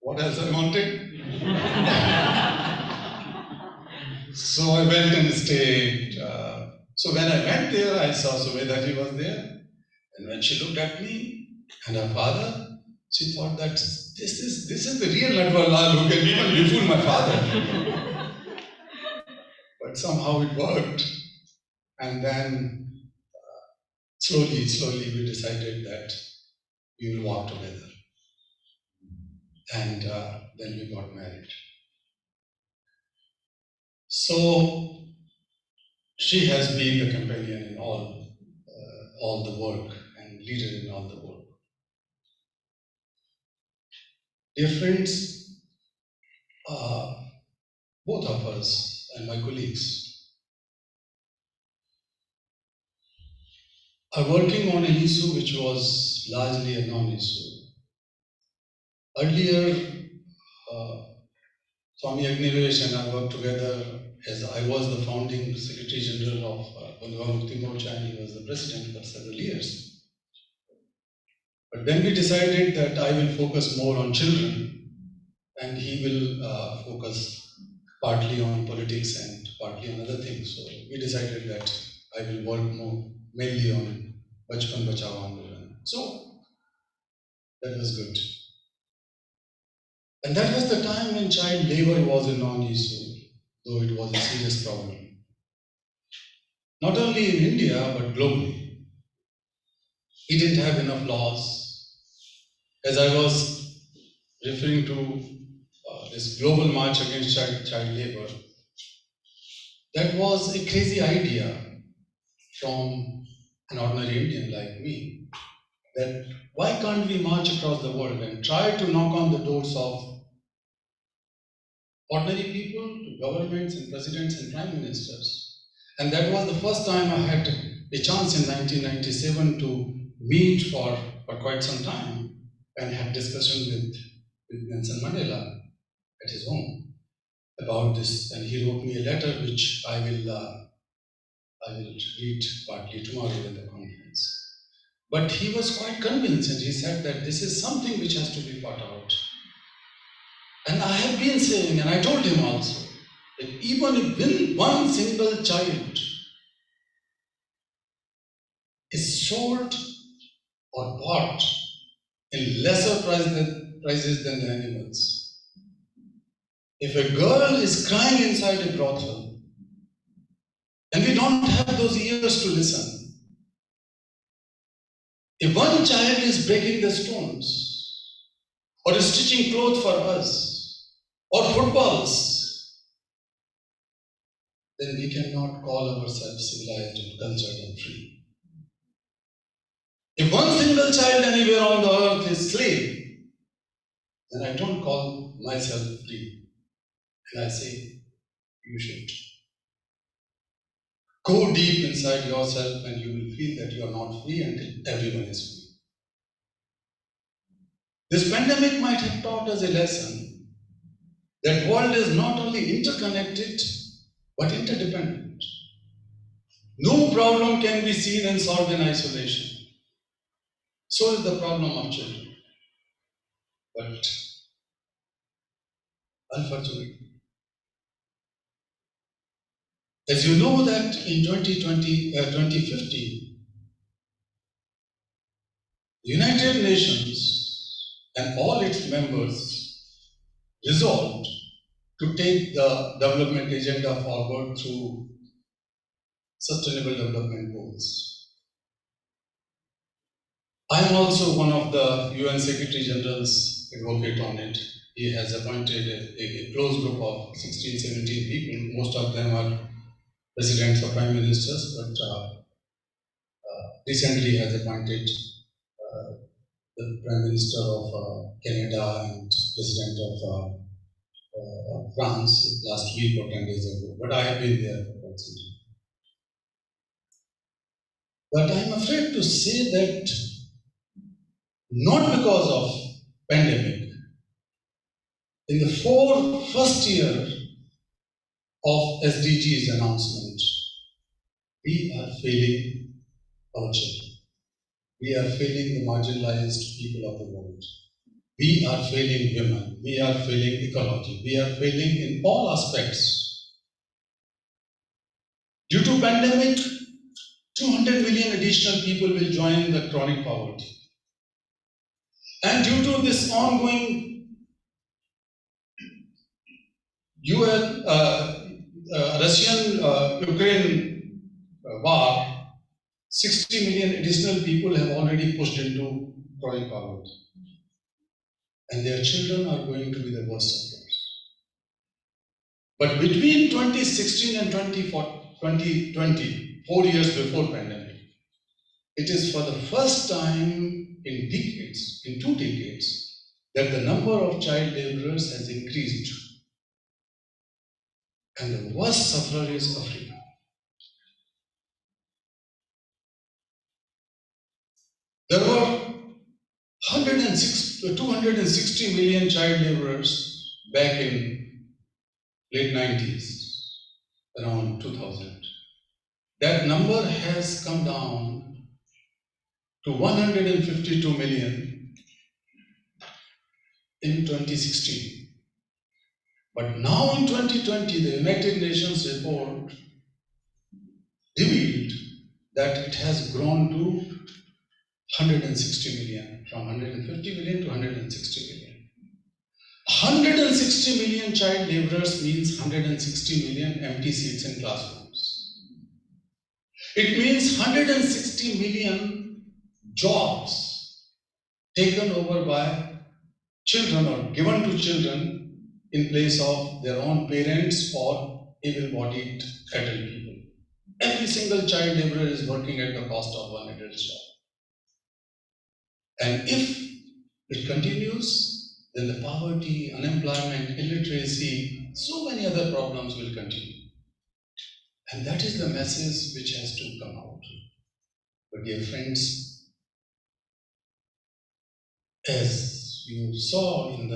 What else I wanted? So I went and stayed. So when I went there, I saw Subedha was there. And when she looked at me and her father, she thought that this is the real Nadwar who can even befool my father. But somehow it worked. And then slowly we decided that we will walk together. And then we got married. So she has been the companion in all the work and leader in all the work. Dear friends, both of us and my colleagues are working on an issue which was largely a non-issue. Earlier, Swami Agnivesh and I worked together as I was the founding Secretary General of Bandhuva Mukti Morcha and he was the President for several years. But then we decided that I will focus more on children and he will focus partly on politics and partly on other things. So we decided that I will work more mainly on Bachpan Bachao Andolan. So that was good. And that was the time when child labor was a non-issue, though it was a serious problem. Not only in India, but globally. We didn't have enough laws. As I was referring to this global march against child labor, that was a crazy idea from an ordinary Indian like me, that why can't we march across the world and try to knock on the doors of ordinary people to governments and presidents and prime ministers. And that was the first time I had a chance in 1997 to meet for quite some time and had discussion with Nelson Mandela at his home about this. And he wrote me a letter which I will read partly tomorrow in the conference. But he was quite convinced and he said that this is something which has to be fought out. And I have been saying, and I told him also, that even if one single child is sold or bought in lesser prices than the animals, if a girl is crying inside a brothel, and we don't have those ears to listen, if one child is breaking the stones, or is stitching clothes for us, or footballs, then we cannot call ourselves civilized and cultured and free. If one single child anywhere on the earth is slave, then I don't call myself free. And I say, you should. Go deep inside yourself and you will feel that you are not free until everyone is free. This pandemic might have taught us a lesson that world is not only interconnected, but interdependent. No problem can be seen and solved in isolation. So is the problem of children. But unfortunately, as you know that in 2050, the United Nations and all its members resolved to take the development agenda forward through Sustainable Development Goals. I am also one of the UN Secretary General's advocate on it. He has appointed a close group of 16, 17 people. Most of them are presidents or prime ministers, but recently has appointed the Prime Minister of Canada and President of France last week or 10 days ago. But I have been there for quite some time. But I am afraid to say that not because of pandemic, in the first year of SDGs announcement, we are failing our children. We are failing the marginalized people of the world. We are failing women. We are failing ecology. We are failing in all aspects. Due to pandemic, 200 million additional people will join the chronic poverty. And due to this ongoing Russian-Ukraine war, 60 million additional people have already pushed into chronic poverty. And their children are going to be the worst sufferers. But between 2016 and 2020, 4 years before pandemic, it is for the first time in decades, in 2 decades, that the number of child laborers has increased. And the worst sufferer is Africa. There were 260 million child laborers back in late 90s, around 2000. That number has come down to 152 million in 2016. But now in 2020, the United Nations report revealed that it has grown to 160 million, from 150 million to 160 million. 160 million child laborers means 160 million empty seats in classrooms. It means 160 million jobs taken over by children or given to children in place of their own parents or able-bodied cattle people. Every single child laborer is working at the cost of one adult's job. And if it continues, then the poverty, unemployment, illiteracy, so many other problems will continue. And that is the message which has to come out. But dear friends, as you saw in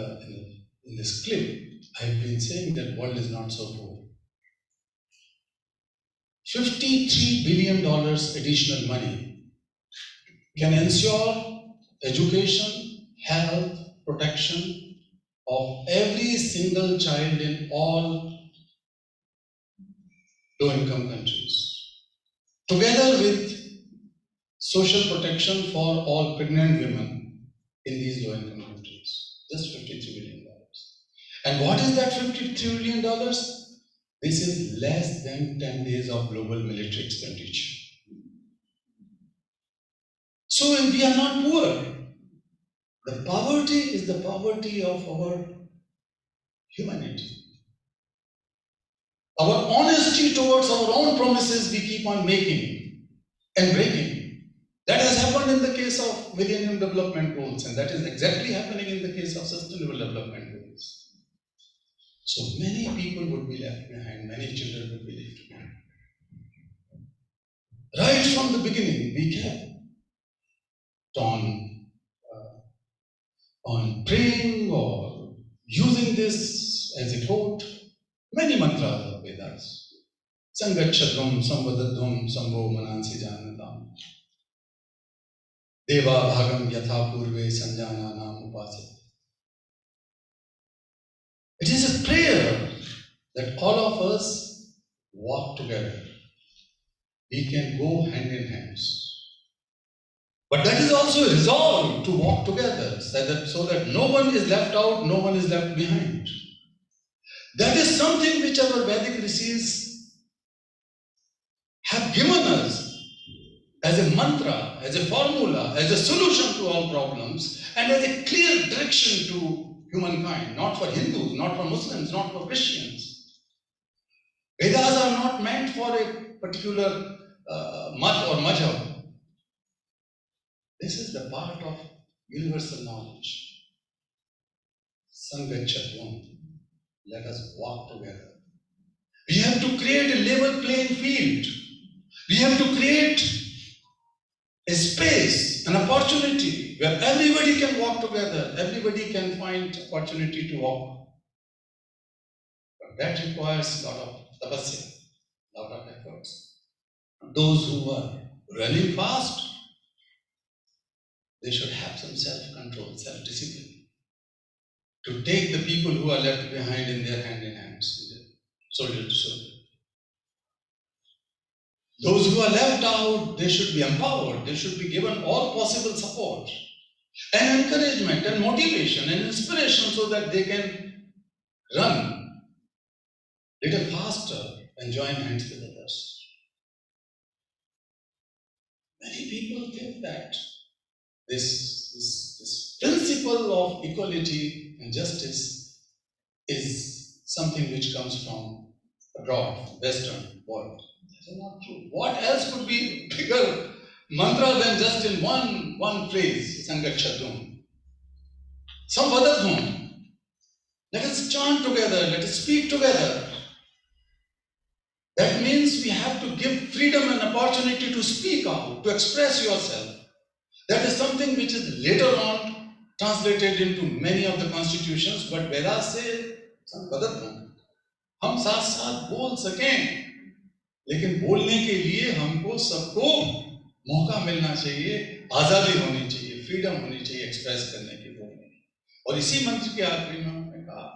this clip, I've been saying that world is not so poor. $53 billion additional money can ensure education, health, protection of every single child in all low-income countries, together with social protection for all pregnant women in these low-income countries. Just $53 billion. And what is that $53 billion? This is less than 10 days of global military expenditure. So we are not poor. The poverty is the poverty of our humanity. Our honesty towards our own promises we keep on making and breaking. That has happened in the case of Millennium Development Goals, and that is exactly happening in the case of Sustainable Development Goals. So many people would be left behind, many children would be left behind. Right from the beginning, we kept on praying or using this as a quote, many mantras of Vedas. Sangachadvam, Sambhadadvam, Sambho Manansi Janadam. Deva Bhagam Yatha Purve Sanjana Nam Upasya. It is a prayer that all of us walk together. We can go hand in hands. But that is also a resolve to walk together so that no one is left out, no one is left behind. That is something which our Vedic rishis have given us as a mantra, as a formula, as a solution to all problems, and as a clear direction to humankind, not for Hindus, not for Muslims, not for Christians. Vedas are not meant for a particular mat or madhab. This is the part of universal knowledge. Sangachatvam. Let us walk together. We have to create a level playing field. We have to create a space, an opportunity where everybody can walk together, everybody can find opportunity to walk. But that requires a lot of tapasya, a lot of efforts. Those who are running fast, they should have some self-control, self-discipline to take the people who are left behind in their hand in hands, shoulder to shoulder. Those who are left out, they should be empowered, they should be given all possible support and encouragement and motivation and inspiration so that they can run a little faster and join hands with others. Many people think that this principle of equality and justice is something which comes from abroad, Western world. That is not true. What else could be bigger mantra than just in one phrase, Sangachatum? Some other thing. Let us chant together, let us speak together. That means we have to give freedom and opportunity to speak out, to express yourself. That is something which is later on translated into many of the constitutions, but Vedas say some other thing. हम साथ साथ बोल सकें, लेकिन बोलने के लिए हमको सबको मौका मिलना चाहिए, आजादी होनी चाहिए, फ्रीडम होनी चाहिए एक्सप्रेस करने की बोलने की. और इसी मंत्र के आखिरी में हमने कहा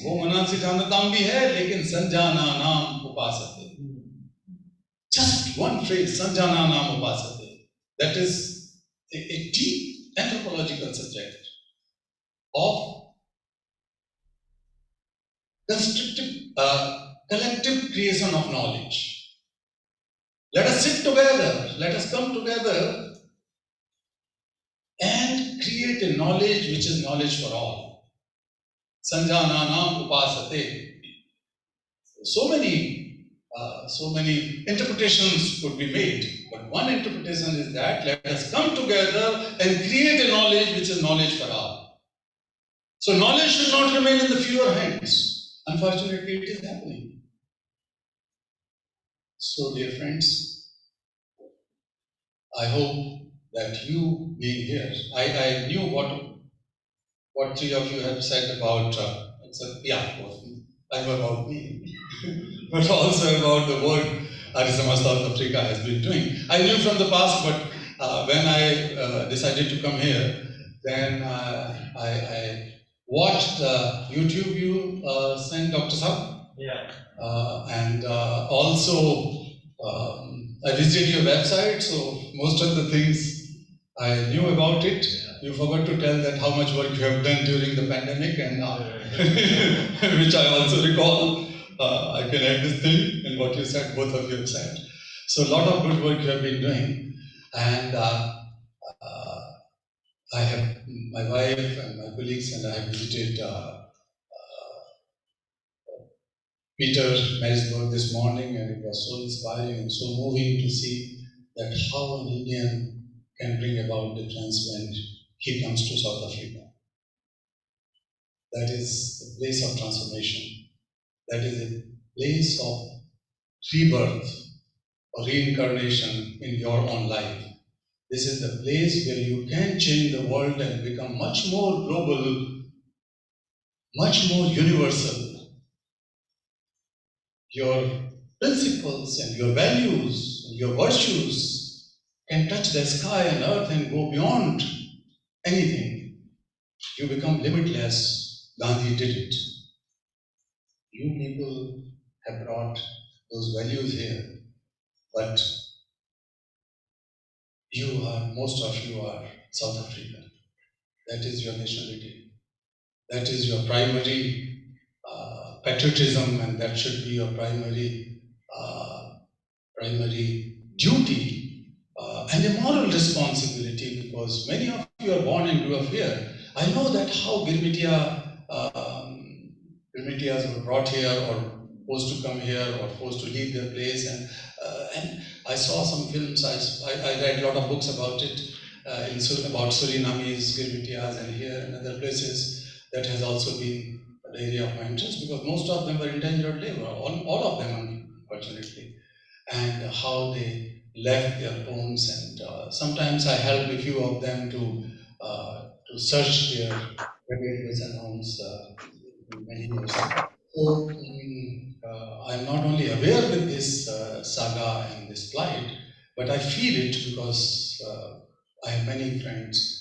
वो मना से जानताम भी है, लेकिन संजाना नाम उपासते. Just one phrase, संजाना नाम उपासते. That is a deep anthropological subject of collective creation of knowledge. Let us sit together, let us come together and create a knowledge which is knowledge for all. Sanjananam upasate. So many interpretations could be made, but one interpretation is that let us come together and create a knowledge which is knowledge for all. So knowledge should not remain in the fewer hands. Unfortunately, it is happening. So, dear friends, I hope that you being here, I knew what three of you have said about, about me, but also about the work Arya Samaj South Africa has been doing. I knew from the past, but when I decided to come here, then I watched YouTube you sent Dr. Saab. Yeah. And also I visited your website, so most of the things I knew about it. You forgot to tell that how much work you have done during the pandemic, and which I also recall. I can add this thing and what you said, both of you have said. So a lot of good work you have been doing, and I have my wife and my colleagues and I have visited Peter Marisburg this morning, and it was so inspiring and so moving to see that how an Indian can bring about difference when he comes to South Africa. That is the place of transformation. That is a place of rebirth or reincarnation in your own life. This is the place where you can change the world and become much more global, much more universal. Your principles and your values and your virtues can touch the sky and earth and go beyond anything. You become limitless. Gandhi did it. You people have brought those values here, but most of you are South African. That is your nationality. That is your primary patriotism, and that should be your primary duty and a moral responsibility, because many of you are born and grew up here. I know that how Girmitias were brought here or forced to come here or forced to leave their place, and I saw some films, I read a lot of books about it, about Surinamese, Girmitias, and here and other places. That has also been the area of my interest, because most of them were endangered labor, all of them, unfortunately, and how they left their homes, and sometimes I helped a few of them to search their villages and homes many years ago. So I'm not only aware with this saga and this plight, but I feel it because I have many friends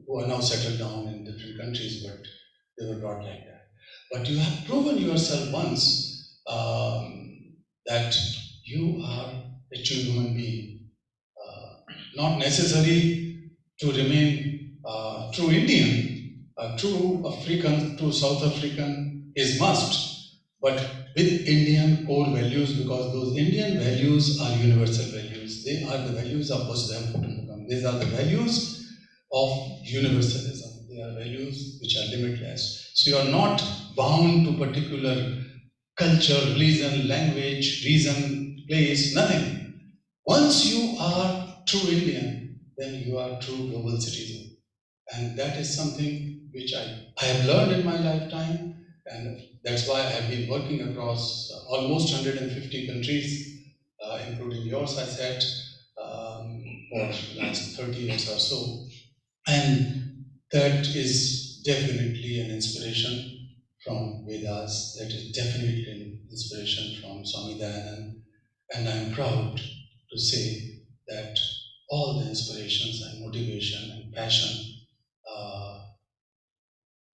who are now settled down in different countries, but they were brought like that. But you have proven yourself once that you are a true human being, not necessary to remain true Indian, true African, true South African is must, but with Indian core values, because those Indian values are universal values. They are the values of Vasudhaiva Kutumbakam. These are the values of universalism. They are values which are limitless. So you are not bound to particular culture, religion, language, reason, place, nothing. Once you are true Indian, then you are true global citizen. And that is something which I have learned in my lifetime, and that's why I have been working across almost 150 countries, including yours, I said, for the last 30 years or so. And that is definitely an inspiration from Vedas, that is definitely an inspiration from Swami Dayanand, and I am proud to say that all the inspirations and motivation and passion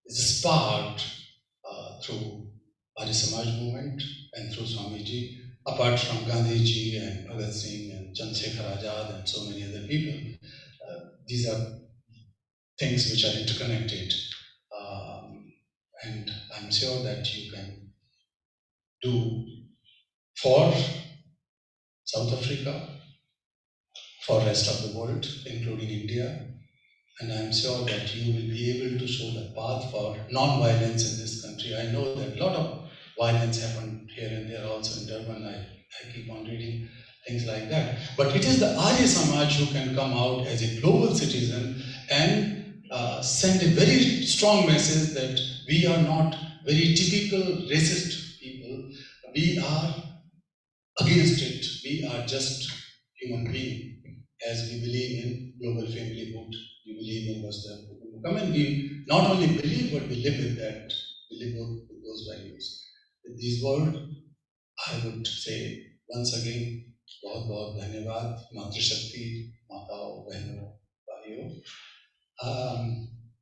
is sparked through Arya Samaj movement and through Swamiji, apart from Gandhiji and Bhagat Singh and Chandrasekhar Azad and so many other people. These are things which are interconnected, and I'm sure that you can do for South Africa, for rest of the world, including India, and I'm sure that you will be able to show the path for non-violence in this country. I know that a lot of violence happened here and there, also in Durban. I keep on reading things like that. But it is the Arya Samaj who can come out as a global citizen and send a very strong message that we are not very typical racist people. We are against it. We are just human beings, as we believe in global familyhood. We believe in Vasudhaiva Kutumbakam, and we not only believe, but we live with that. We live with those values. With these words, I would say once again, बहुत बहुत धन्यवाद मातृशक्ति माताओं बहनों भाइयों.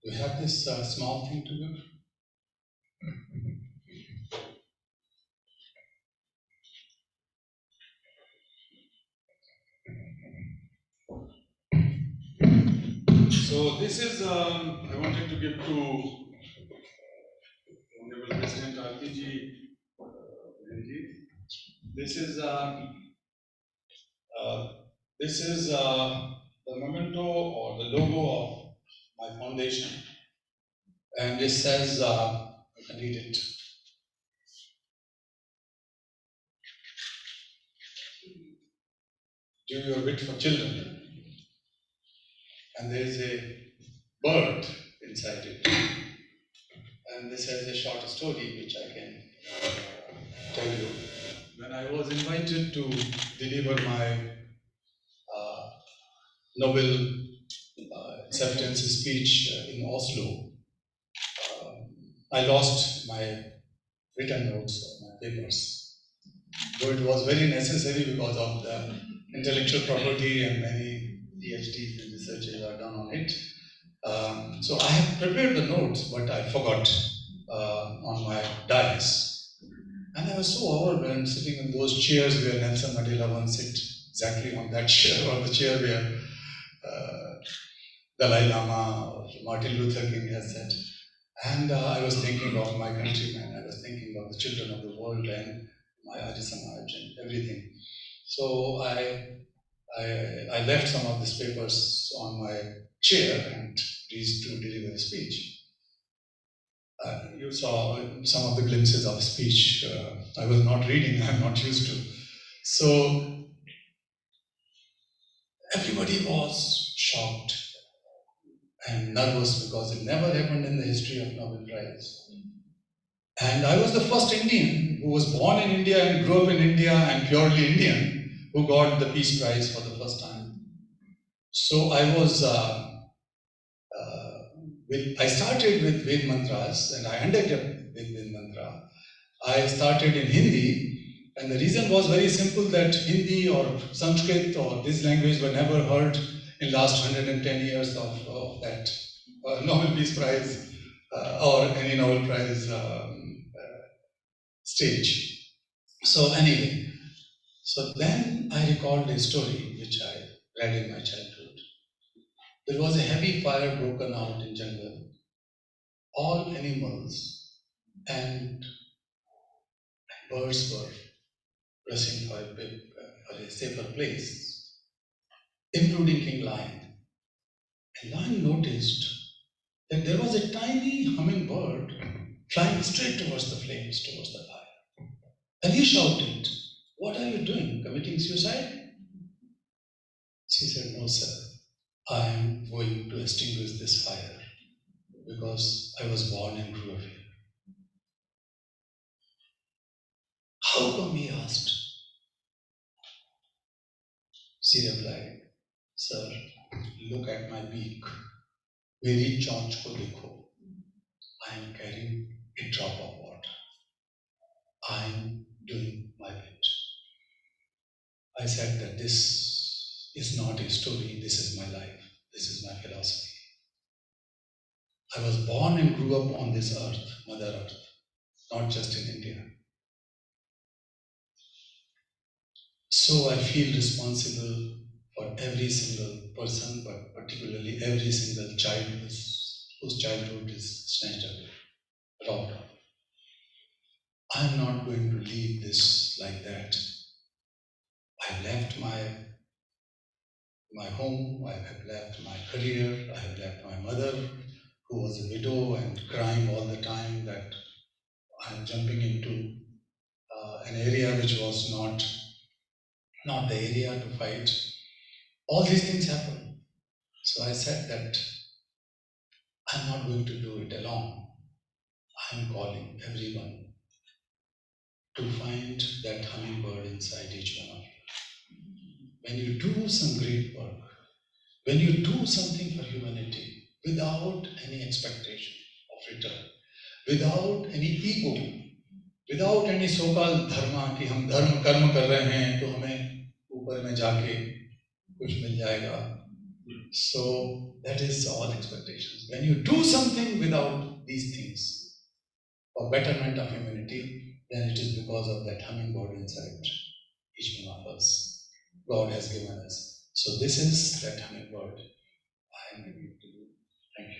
We have this small thing to do. So this is, I wanted to give to Honorable President RPG. This is the memento or the logo of my foundation, and it says, you can read it. Do your bit for children. And there is a bird inside it. And this has a short story which I can tell you. When I was invited to deliver my Nobel acceptance speech in Oslo, I lost my written notes of my papers. Though it was very necessary because of the intellectual property and many PhDs and researches are done on it. So I have prepared the notes, but I forgot on my dais. And I was so overwhelmed sitting in those chairs where Nelson Mandela once sat, exactly on that chair, or the chair where Dalai Lama or Martin Luther King has said. And I was thinking of my countrymen, I was thinking of the children of the world and my Arya Samaj and everything. So I left some of these papers on my chair and reached to deliver a speech. You saw some of the glimpses of speech. I was not reading, I'm not used to. So everybody was shocked and nervous because it never happened in the history of Nobel Prize. And I was the first Indian who was born in India and grew up in India and purely Indian who got the Peace Prize for the first time. So I was, I started with Ved Mantras and I ended up with Ved Mantra. I started in Hindi, and the reason was very simple, that Hindi or Sanskrit or this language were never heard in last 110 years of that Nobel Peace Prize or any Nobel Prize stage. So anyway, so then I recalled a story which I read in my childhood. There was a heavy fire broken out in jungle. All animals and birds were rushing for a safer place, including King Lion. And Lion noticed that there was a tiny hummingbird flying straight towards the flames, towards the fire. And he shouted, "What are you doing, committing suicide?" She said, "No, sir, I am going to extinguish this fire because I was born and grew up here." "How come?" he asked. She replied, "Sir, look at my beak. मेरी चोंच को देखो. I am carrying a drop of water. I am doing my bit." I said that this is not a story, this is my life, this is my philosophy. I was born and grew up on this earth, Mother Earth, not just in India. So I feel responsible for every single person, but particularly every single child whose childhood is snatched away, robbed of. I'm not going to leave this like that. I left my home, I have left my career, I have left my mother, who was a widow and crying all the time that I'm jumping into an area which was not the area to fight. All these things happen. So I said that I'm not going to do it alone. I'm calling everyone to find that hummingbird inside each one of you. When you do some great work, when you do something for humanity without any expectation of return, without any ego, without any so-called dharma कि हम धर्म कर्म कर रहे हैं तो हमें ऊपर में जाके कुछ मिल जाएगा. So that is all expectations. When you do something without these things for betterment of humanity, then it is because of that hummingbird inside each one of us. God has given us. So this is that hummingbird I am giving to you. Thank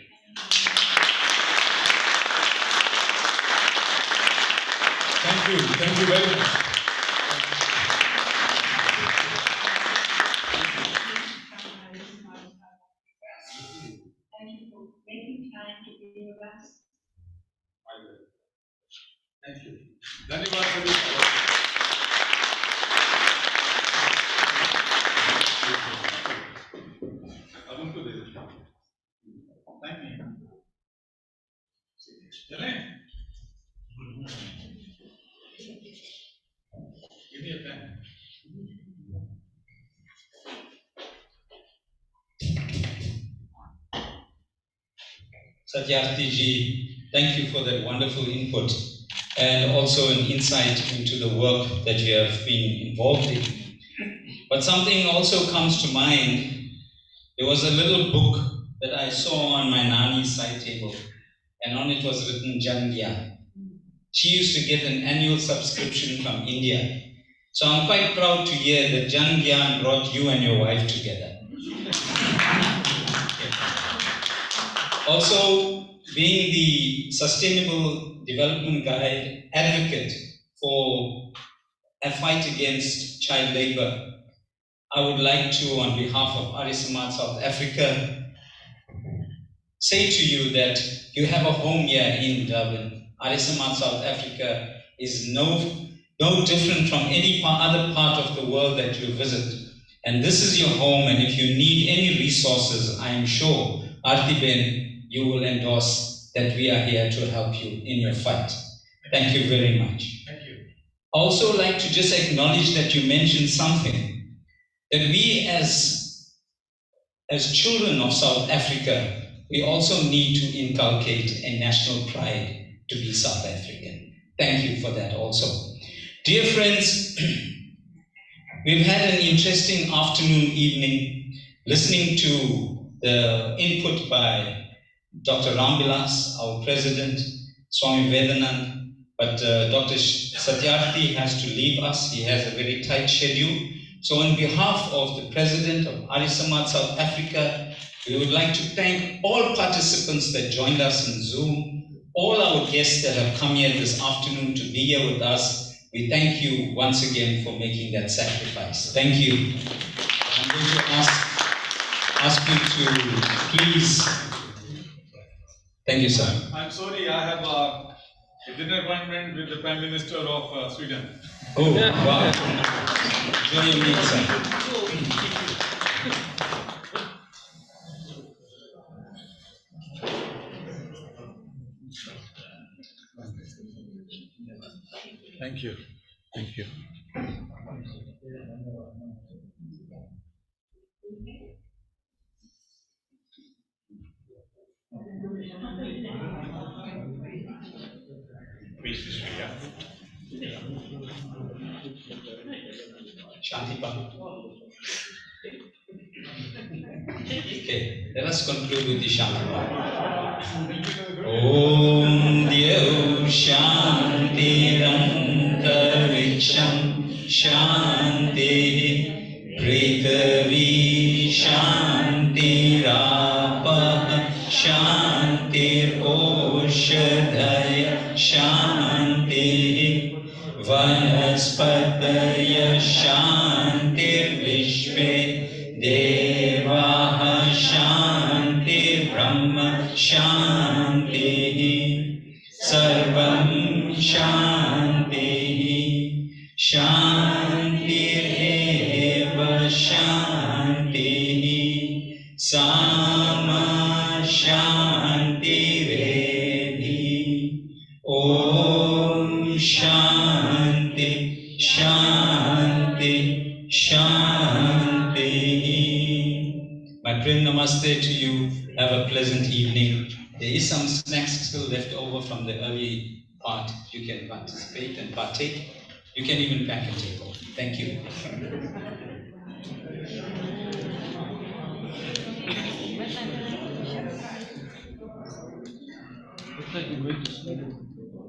you. Thank you very much. Thank you for making time to be with us. Thank you. धन्यवाद सभी. अब उनको दे दो. Thank you. चलें? Give me a pen. Satyarthi ji, thank you for that wonderful input and also an insight into the work that you have been involved in. But something also comes to mind. There was a little book that I saw on my Nani's side table, and on it was written Jan Gyan. She used to get an annual subscription from India. So I'm quite proud to hear that Jan Gyan brought you and your wife together. Also, being the Sustainable Development Guide advocate for a fight against child labor, I would like to, on behalf of Arya Samaj South Africa, say to you that you have a home here in Durban. Arya Samaj South Africa is no different from any other part of the world that you visit. And this is your home, and if you need any resources, I am sure, Aarti Ben, you will endorse that we are here to help you in your fight. Thank you very much. Thank you. Also like to just acknowledge that you mentioned something, that we as children of South Africa, we also need to inculcate a national pride to be South African. Thank you for that also. Dear friends, we've had an interesting afternoon, evening, listening to the input by Dr. Ramvilas, our president, Swami Vedanand, but Dr. Satyarthi has to leave us. He has a very tight schedule. So on behalf of the president of Arya Samaj South Africa, we would like to thank all participants that joined us in Zoom, all our guests that have come here this afternoon to be here with us. We thank you once again for making that sacrifice. Thank you. I'm going to ask you to please. Thank you, sir. I'm sorry, I have a dinner appointment with the Prime Minister of Sweden. Oh, wow. Enjoy your meal, sir. Thank you. Thank you. Please to speak up. Shanti Babu. Okay, let us conclude with the Shanti Babu. Om Dev Shanti Antariksham Shanti Prithvi Shanti Rapah Shanti Oshadhaya Shanti Vanaspataya Shanti Vishve Devaha Shanti Brahma Shanti Sarvam Shanti Shanti Eva Shanti Sama Shanti Redhi Om Shanti Shanti Shanti. My prem namaste to you. Have a pleasant evening. There is some snacks still left over from the early part. You can participate and partake. You can even pack and take home. Thank you. Looks like you're going to sleep.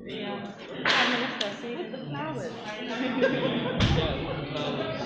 Yeah. Prime Minister, see with the flowers. Yeah, with the flowers.